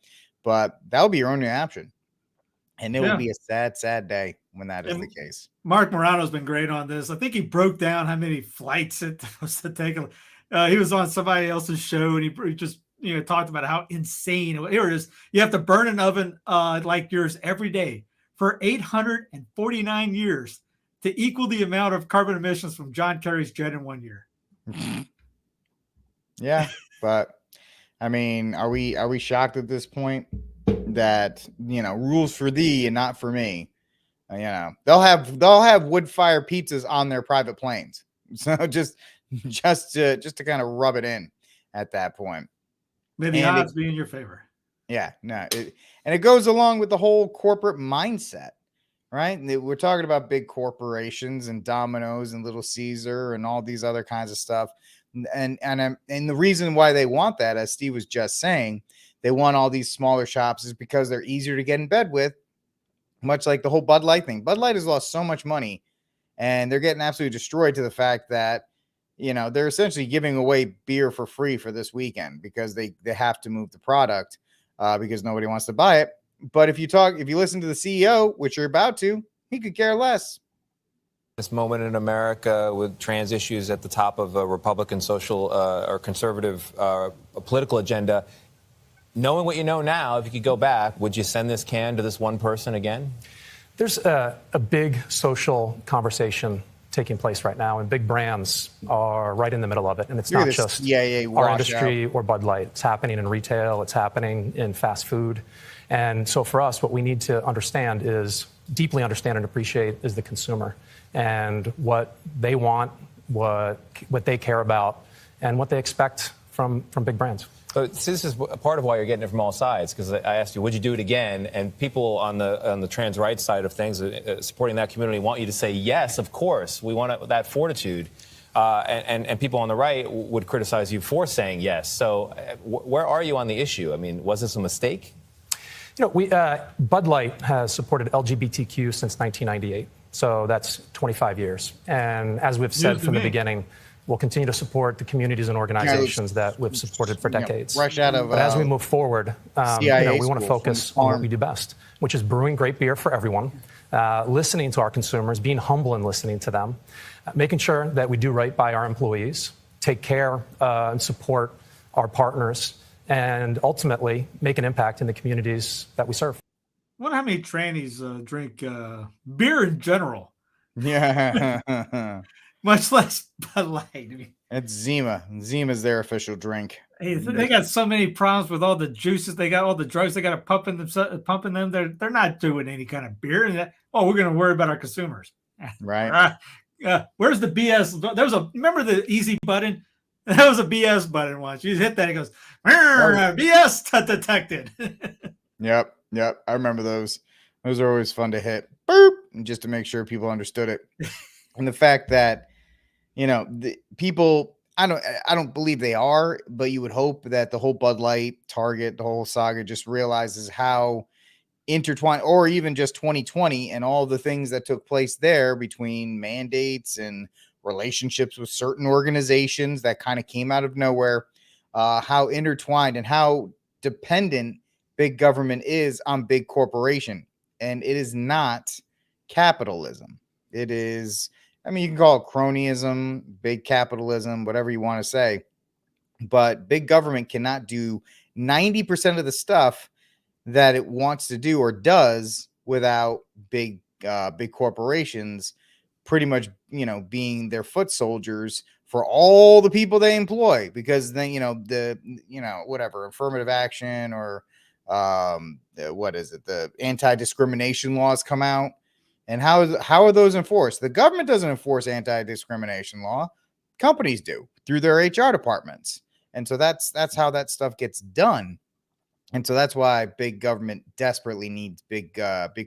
But that'll be your only option. And it will be a sad, sad day when that is the case. Mark Morano's been great on this. I think he broke down how many flights it was to take. He was on somebody else's show, and he just talked about how insane. Here it is. You have to burn an oven like yours every day for 849 years to equal the amount of carbon emissions from John Kerry's jet in 1 year. Yeah, but I mean, are we shocked at this point that rules for thee and not for me? They'll have wood fire pizzas on their private planes. So just to kind of rub it in at that point. May the odds be in your favor. Yeah, no, and it goes along with the whole corporate mindset, right? We're talking about big corporations and Domino's and Little Caesar and all these other kinds of stuff. And the reason why they want that, as Steve was just saying, they want all these smaller shops is because they're easier to get in bed with, much like the whole Bud Light thing. Bud Light has lost so much money, and they're getting absolutely destroyed to the fact that, they're essentially giving away beer for free for this weekend because they have to move the product because nobody wants to buy it. But if you listen to the CEO, which you're about to, he could care less. This moment in America with trans issues at the top of a Republican social or conservative political agenda, knowing what you know now, if you could go back, would you send this can to this one person again? There's a big social conversation taking place right now, and big brands are right in the middle of it. And it's not just our industry or Bud Light. It's happening in retail. It's happening in fast food. And so for us, what we need to understand is deeply understand and appreciate is the consumer and what they want, what they care about, and what they expect from big brands. So this is part of why you're getting it from all sides, because I asked you, would you do it again? And people on the trans rights side of things, supporting that community, want you to say, yes, of course, we want that fortitude. And people on the right would criticize you for saying yes. So where are you on the issue? I mean, was this a mistake? Bud Light has supported LGBTQ since 1998. So that's 25 years. And as we've said from the beginning, we'll continue to support the communities and organizations that we've supported for decades. Fresh out of, but as we move forward, we want to focus on what we do best, which is brewing great beer for everyone, listening to our consumers, being humble and listening to them, making sure that we do right by our employees, take care and support our partners, and ultimately make an impact in the communities that we serve. I wonder how many trannies drink beer in general. Yeah. Much less Bud Light. I mean, it's Zima. Zima's their official drink. Hey, they got so many problems with all the juices. They got all the drugs. They got to pumping them. They're not doing any kind of beer. And we're going to worry about our consumers. Right. Where's the BS? Remember the easy button? That was a BS button once. You hit that, it goes, BS detected. Yep. I remember those. Those are always fun to hit. Boop, just to make sure people understood it. And the fact that, the people, I don't believe they are, but you would hope that the whole Bud Light, Target, the whole saga just realizes how intertwined, or even just 2020 and all the things that took place there between mandates and relationships with certain organizations that kind of came out of nowhere, how intertwined and how dependent big government is on big corporation. And it is not capitalism. It is, you can call it cronyism, big capitalism, whatever you want to say. But big government cannot do 90% of the stuff that it wants to do or does without big corporations pretty much, being their foot soldiers for all the people they employ, because then, whatever, affirmative action or the anti-discrimination laws come out. And how are those enforced? The government doesn't enforce anti-discrimination law. Companies do through their HR departments. And so that's how that stuff gets done. And so that's why big government desperately needs big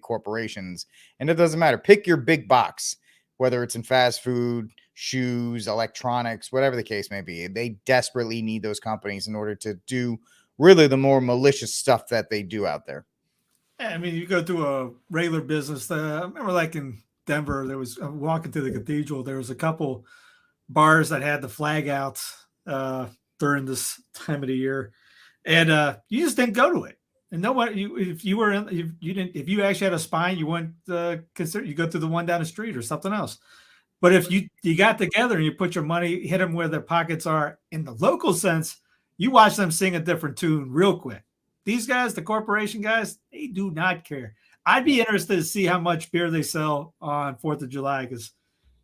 corporations. And it doesn't matter. Pick your big box, whether it's in fast food, shoes, electronics, whatever the case may be. They desperately need those companies in order to do really the more malicious stuff that they do out there. I mean, you go through a regular business. I remember like in Denver, walking through the cathedral, there was a couple bars that had the flag out during this time of the year. And you just didn't go to it. And nobody, if you actually had a spine, you wouldn't consider, you go through the one down the street or something else. But if you got together and you put your money, hit them where their pockets are in the local sense, you watch them sing a different tune real quick. These guys, the corporation guys, they do not care. I'd be interested to see how much beer they sell on 4th of July, because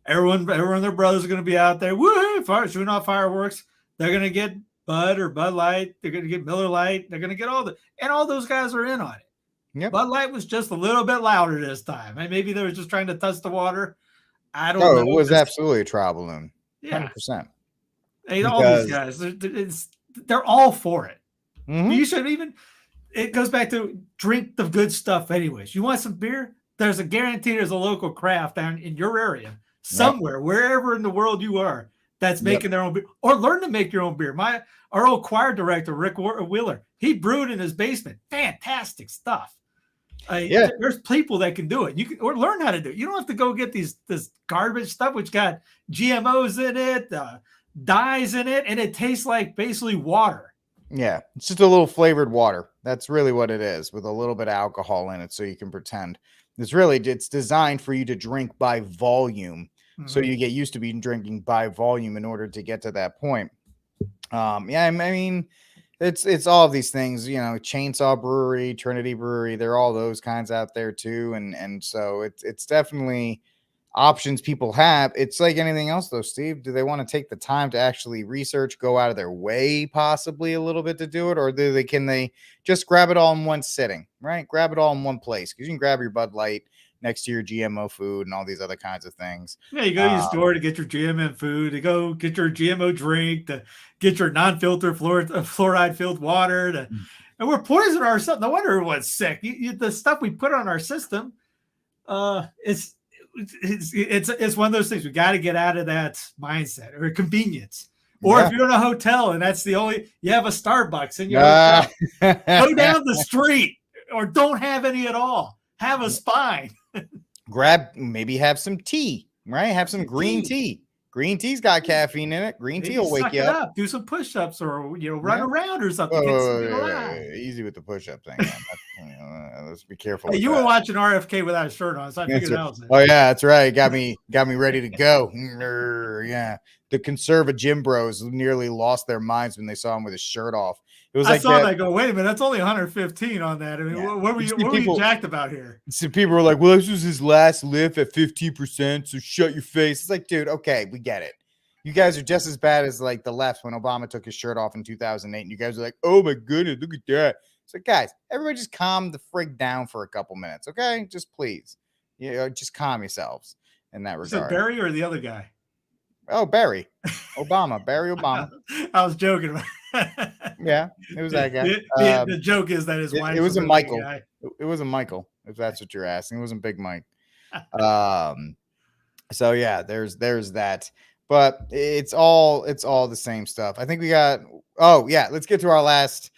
everyone, their brothers are going to be out there, woo, shooting off fireworks. They're going to get Bud or Bud Light. They're going to get Miller Lite. They're going to get all those guys are in on it. Yep. Bud Light was just a little bit louder this time. And maybe they were just trying to touch the water. I don't know. It was absolutely a trial balloon. Yeah. 100%. Hey, all these guys, they're all for it. Mm-hmm. You should even, it goes back to drink the good stuff anyways. You want some beer? There's a guarantee there's a local craft down in your area somewhere, wherever in the world you are, that's making their own beer, or learn to make your own beer. Our old choir director, Rick Wheeler, he brewed in his basement. Fantastic stuff. There's people that can do it. You can, or learn how to do it. You don't have to go get this garbage stuff which got GMOs in it, dyes in it, and it tastes like basically water. Yeah, it's just a little flavored water. That's really what it is, with a little bit of alcohol in it, so you can pretend. It's designed for you to drink by volume, so you get used to being drinking by volume in order to get to that point. Yeah, I mean, it's all of these things, you know, Chainsaw Brewery, Trinity Brewery, they're all those kinds out there too, and so it's definitely options people have. It's like anything else though, Steve. Do they want to take the time to actually research, go out of their way possibly a little bit to do it, or can they just grab it all in one sitting, right? Grab it all in one place, because you can grab your Bud Light next to your GMO food and all these other kinds of things. Yeah, you go to your store to get your GMO food, to go get your GMO drink, to get your non-filtered fluoride-filled water, and we're poisoning ourselves. No wonder everyone's sick. The stuff we put on our system, it's one of those things. We got to get out of that mindset or convenience. Or if you're in a hotel and that's the only, you have a Starbucks in your hotel, go down the street, or don't have any at all. Have a spine. Maybe have some tea, right? Have some green tea. Green tea's got caffeine in it. Green tea will wake you up. Do some push-ups, or run around or something. Easy with the push-up thing. Let's be careful. Hey, you were watching RFK without a shirt on, so I figured out. Oh yeah, that's right. Got me ready to go. Yeah, the conservative gym bros nearly lost their minds when they saw him with his shirt off. It was like that. I go, wait a minute, that's only 115 on that. I mean, what were you jacked about here? So people were like, well, this was his last lift at 15%, so shut your face. It's like, dude, okay, we get it. You guys are just as bad as like the left when Obama took his shirt off in 2008, and you guys are like, oh my goodness, look at that. So guys, everybody just calm the frig down for a couple minutes, okay? Just please, just calm yourselves in that regard. Is it Barry or the other guy? Oh, Barry Obama. I was joking about yeah, it was that guy. The joke is that his wife. It was a Michael. It was a Michael, if that's what you're asking. It wasn't Big Mike. So yeah, there's that. But it's all the same stuff. I think we got. Oh yeah, let's get to our last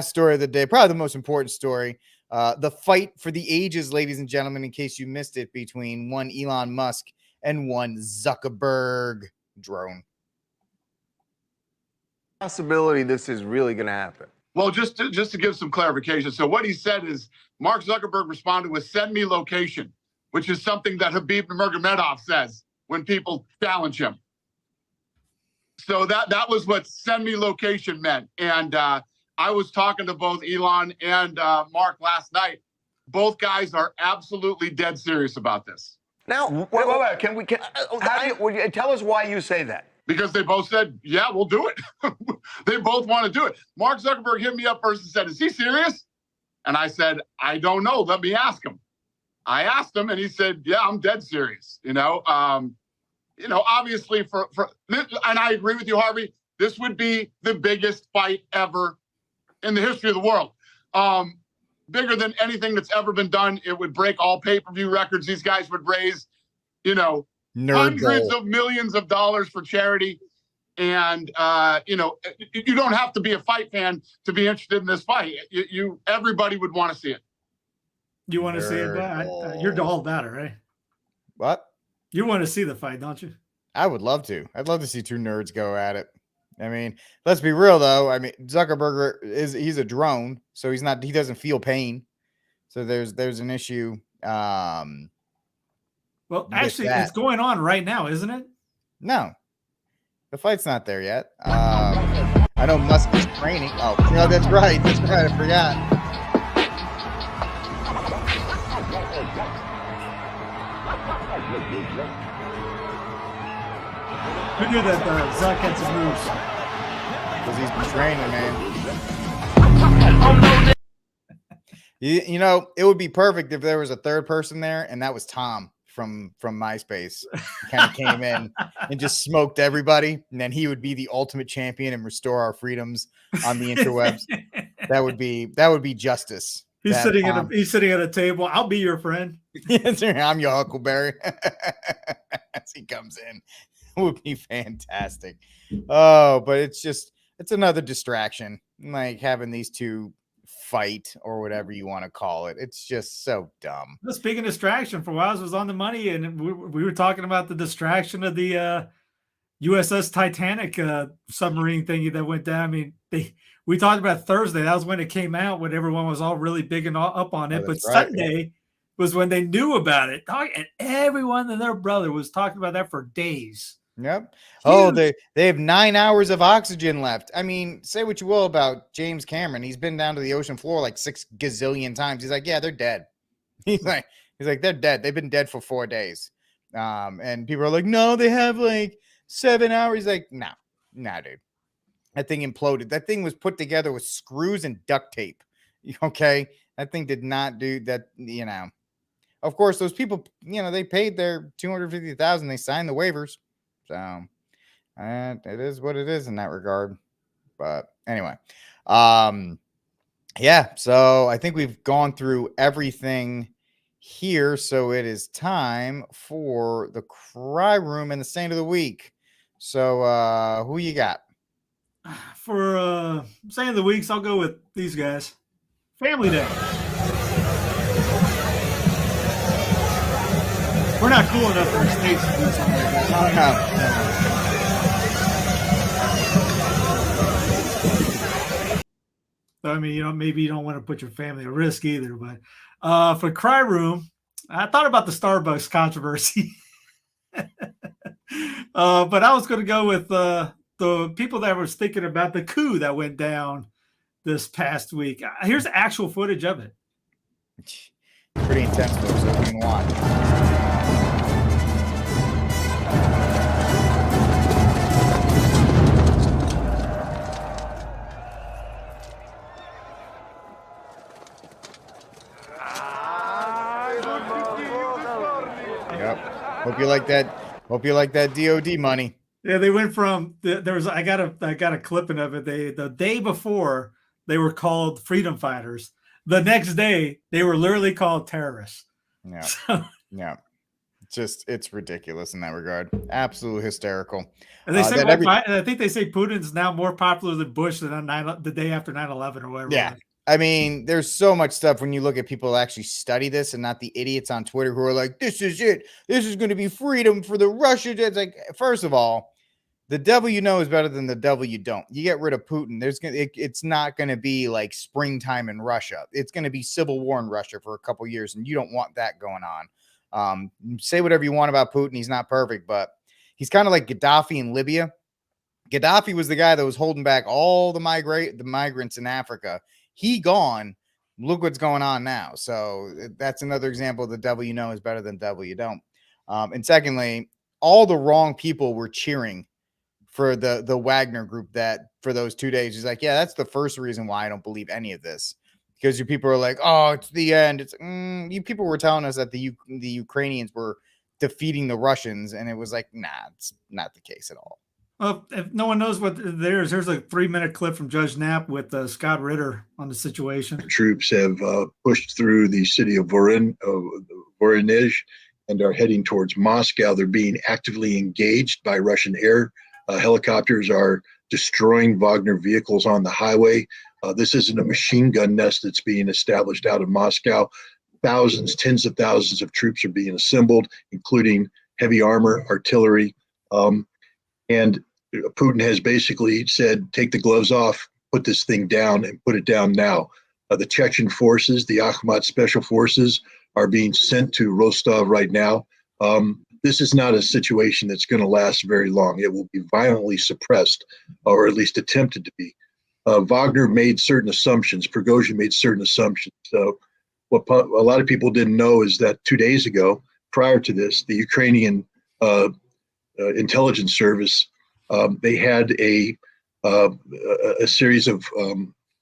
story of the day. Probably the most important story. The fight for the ages, ladies and gentlemen. In case you missed it, between one Elon Musk and one Zuckerberg drone. Possibility this is really going to happen? Well, just to give some clarification. So what he said is Mark Zuckerberg responded with "send me location," which is something that Habib Nurmagomedov says when people challenge him. So that was what "send me location" meant. And I was talking to both Elon and Mark last night. Both guys are absolutely dead serious about this. Now, wait. Tell us why you say that. Because they both said, yeah, we'll do it. They both want to do it. Mark Zuckerberg hit me up first and said, is he serious? And I said, I don't know. Let me ask him. I asked him and he said, yeah, I'm dead serious. Obviously and I agree with you, Harvey, this would be the biggest fight ever in the history of the world. Bigger than anything that's ever been done. It would break all pay-per-view records. These guys would raise, hundreds of millions of dollars for charity. And, you don't have to be a fight fan to be interested in this fight. Everybody would want to see it. You want to see it? You're all about it, right? What? You want to see the fight, don't you? I would love to. I'd love to see two nerds go at it. I mean, let's be real though. I mean, Zuckerberg he's a drone, so he doesn't feel pain. So there's an issue. Well, actually, it's going on right now, isn't it? No, the fight's not there yet. I know Musk is training. Oh, no, that's right. I forgot. Who knew that Zuck had some moves? Because he's been training, man. It would be perfect if there was a third person there, and that was Tom from MySpace. He kind of came in and just smoked everybody, and then he would be the ultimate champion and restore our freedoms on the interwebs. That would be justice. He's sitting at a table. I'll be your friend. I'm your Huckleberry. As he comes in. Would be fantastic. Oh, but it's another distraction, like having these two fight or whatever you want to call it. It's just so dumb. Speaking of distraction, for a while I was on the money, and we were talking about the distraction of the USS Titanic submarine thing that went down. I mean, we talked about Thursday. That was when it came out, when everyone was all really big and up on it. But right, Sunday was when they knew about it. And everyone and their brother was talking about that for days. Yep. Oh, they have 9 hours of oxygen left. I mean, say what you will about James Cameron. He's been down to the ocean floor like 6 gazillion times. He's like, yeah, they're dead. He's like, they're dead. They've been dead for 4 days. And people are like, no, they have like 7 hours. He's like, nah, dude. That thing imploded. That thing was put together with screws and duct tape. Okay. That thing did not do that, you know. Of course, those people, you know, they paid their $250,000. They signed the waivers. So it is what it is in that regard. But anyway, yeah. So I think we've gone through everything here. So it is time for the cry room and the saint of the week. So who you got? For saint of the weeks, I'll go with these guys. Family Day. We're not cool enough in our states to do something like that. So, I mean, you know, maybe you don't want to put your family at risk either. But for Cry Room, I thought about the Starbucks controversy. But I was going to go with the people that was thinking about the coup that went down this past week. Here's actual footage of it. Pretty intense, folks. So you can watch. Yep. Hope you like that. Hope you like that DOD money. Yeah, they went from I got a clipping of it. The day before they were called freedom fighters. The next day they were literally called terrorists. Yeah. So, yeah. It's ridiculous in that regard. Absolutely hysterical. And they say I think they say Putin's now more popular than Bush than on the day after 9/11 or whatever. Yeah. I mean, there's so much stuff when you look at people who actually study this and not the idiots on Twitter who are like, this is it. This is going to be freedom for the Russians. It's like, first of all, the devil you know is better than the devil you don't. You get rid of Putin, it's not going to be like springtime in Russia. It's going to be civil war in Russia for a couple years, and you don't want that going on. Say whatever you want about Putin. He's not perfect, but he's kind of like Gaddafi in Libya. Gaddafi was the guy that was holding back all the migrants in Africa. He gone. Look what's going on now. So that's another example of the devil you know is better than devil you don't. And secondly, all the wrong people were cheering for the Wagner group that for those 2 days. He's like, yeah, that's the first reason why I don't believe any of this. Because you people are like, oh, it's the end. It's you people were telling us that the Ukrainians were defeating the Russians, and it was like, nah, it's not the case at all. Well, if no one knows what there's a 3-minute clip from Judge Knapp with Scott Ritter on the situation. Troops have pushed through the city of Voronezh and are heading towards Moscow. They're being actively engaged by Russian air. Helicopters are destroying Wagner vehicles on the highway. This isn't a machine gun nest that's being established out of Moscow. Thousands, tens of thousands of troops are being assembled, including heavy armor, artillery. And Putin has basically said, take the gloves off, put this thing down, and put it down now. The Chechen forces, the Akhmat special forces, are being sent to Rostov right now. This is not a situation that's going to last very long. It will be violently suppressed, or at least attempted to be. Wagner made certain assumptions. Prigozhin made certain assumptions. So what a lot of people didn't know is that 2 days ago, prior to this, the Ukrainian intelligence service, they had a series of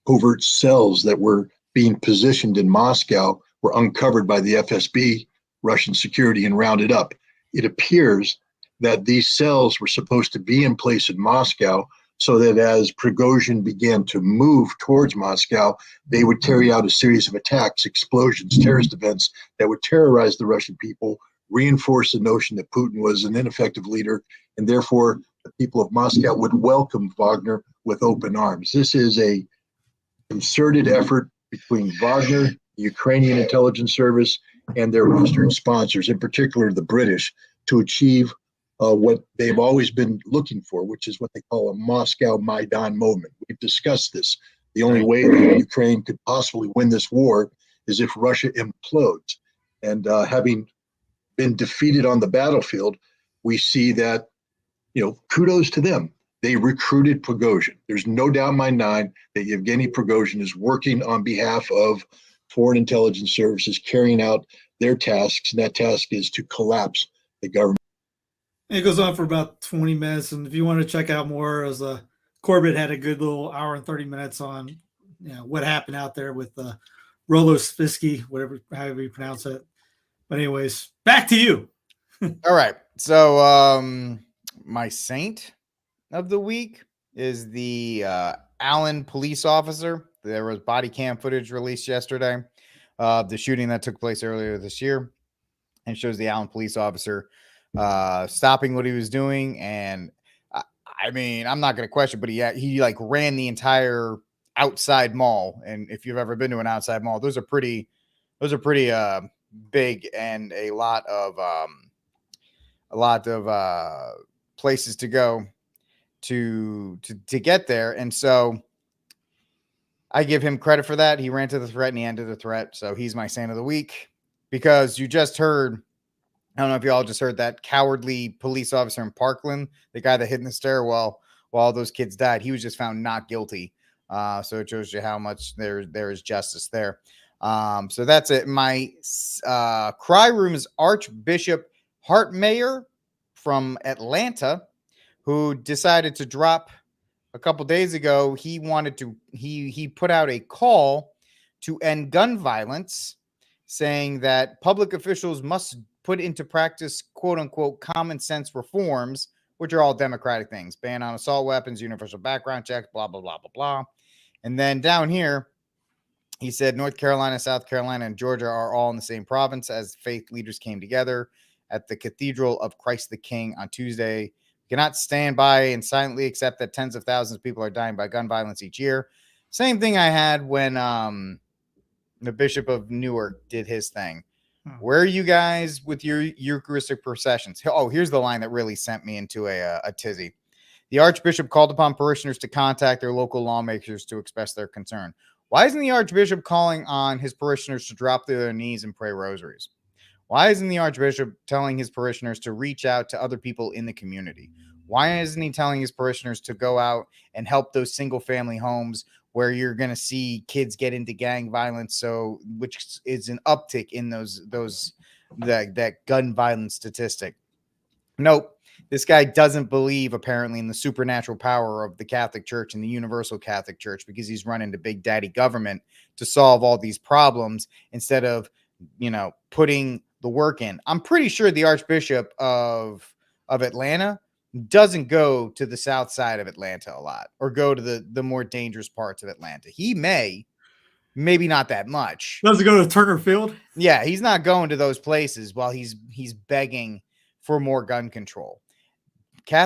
covert cells that were being positioned in Moscow, were uncovered by the FSB, Russian security, and rounded up. It appears that these cells were supposed to be in place in Moscow so that as Prigozhin began to move towards Moscow, they would carry out a series of attacks, explosions, terrorist events that would terrorize the Russian people, reinforce the notion that Putin was an ineffective leader, and therefore the people of Moscow would welcome Wagner with open arms. This is a concerted effort between Wagner, the Ukrainian intelligence service, and their Western sponsors, in particular the British, to achieve what they've always been looking for, which is what they call a Moscow Maidan moment. We've discussed this. The only way that Ukraine could possibly win this war is if Russia implodes. And having been defeated on the battlefield, we see that, kudos to them. They recruited Prigozhin. There's no doubt in my mind that Yevgeny Prigozhin is working on behalf of foreign intelligence services, carrying out their tasks, and that task is to collapse the government. It goes on for about 20 minutes, and if you want to check out more, as Corbett had a good little hour and 30 minutes on what happened out there with Rolo Spisky, however you pronounce it. But anyways, back to you. All right. So my saint of the week is the Allen police officer. There was body cam footage released yesterday of the shooting that took place earlier this year, and shows the Allen police officer stopping what he was doing. And I mean, I'm not going to question, but he like ran the entire outside mall. And if you've ever been to an outside mall, those are pretty big, and a lot of places to go to get there. And so I give him credit for that. He ran to the threat and he ended the threat. So he's my saint of the week, because you just heard, I don't know if you all just heard, that cowardly police officer in Parkland, the guy that hid in the stairwell while all those kids died, he was just found not guilty. So it shows you how much there is justice there. So that's it. My cry room is Archbishop Hartmayer from Atlanta, who decided to drop a couple days ago. He put out a call to end gun violence, saying that public officials must put into practice, quote unquote, common sense reforms, which are all Democratic things: ban on assault weapons, universal background checks, blah, blah, blah, blah, blah. And then down here, he said North Carolina, South Carolina, and Georgia are all in the same province, as faith leaders came together at the Cathedral of Christ the King on Tuesday. We cannot stand by and silently accept that tens of thousands of people are dying by gun violence each year. Same thing I had when the Bishop of Newark did his thing. Where are you guys with your Eucharistic processions? Oh, here's the line that really sent me into a tizzy. The Archbishop called upon parishioners to contact their local lawmakers to express their concern. Why isn't the Archbishop calling on his parishioners to drop to their knees and pray rosaries? Why isn't the Archbishop telling his parishioners to reach out to other people in the community? Why isn't he telling his parishioners to go out and help those single family homes where you're going to see kids get into gang violence, which is an uptick in that gun violence statistic? Nope. This guy doesn't believe, apparently, in the supernatural power of the Catholic Church and the universal Catholic Church, because he's running to big daddy government to solve all these problems instead of, putting the work in. I'm pretty sure the Archbishop of Atlanta doesn't go to the south side of Atlanta a lot, or go to the more dangerous parts of Atlanta. He maybe not that much. Doesn't go to Turner Field? Yeah, he's not going to those places while he's begging for more gun control.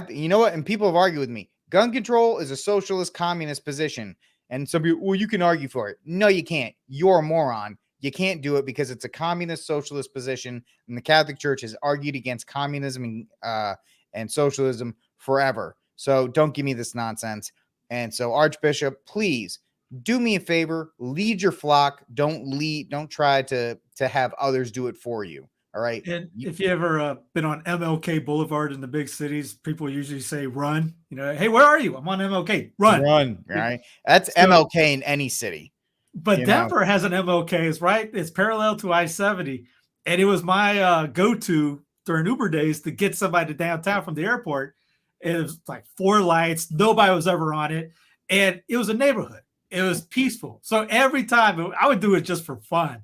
You know what? And people have argued with me. Gun control is a socialist communist position. And some people, well, you can argue for it. No, you can't. You're a moron. You can't do it because it's a communist socialist position. And the Catholic Church has argued against communism and socialism forever. So don't give me this nonsense. And so, Archbishop, please do me a favor. Lead your flock. Don't try to have others do it for you. All right. And if you ever been on MLK Boulevard in the big cities, people usually say run. Hey, where are you? I'm on MLK. Run. Run. Right. That's MLK in any city. But Denver has an MLK. It's right. It's parallel to I-70. And it was my go-to during Uber days to get somebody to downtown from the airport. It was like 4 lights. Nobody was ever on it. And it was a neighborhood. It was peaceful. So every time I would do it just for fun.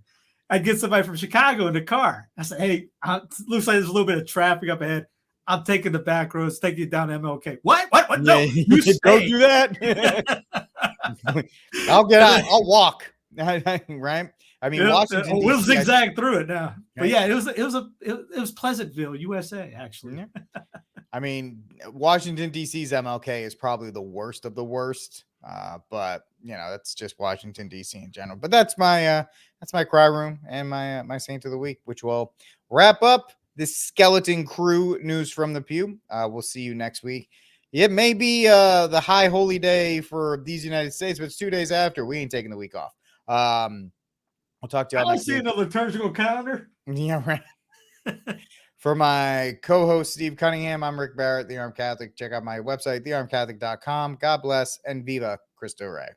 I'd get somebody from Chicago in the car. I said, hey, looks like there's a little bit of traffic up ahead. I'm taking the back roads, taking you down to MLK. What? No, you don't do that. I'll get out. I'll walk. Right? I mean, Washington. We'll zigzag through it now. But yeah, it was Pleasantville, USA, actually. Yeah. I mean, Washington D.C.'s MLK is probably the worst of the worst. But that's just Washington D.C. in general. But that's my cry room and my saint of the week, which will wrap up this skeleton crew news from the pew. We'll see you next week. It may be the high holy day for these United States, but it's 2 days after. We ain't taking the week off. We'll talk to y'all I next see week. another liturgical calendar. Yeah, right. For my co-host Steve Cunningham, I'm Rick Barrett, The Armed Catholic. Check out my website, thearmedcatholic.com. God bless and viva Cristo Rey.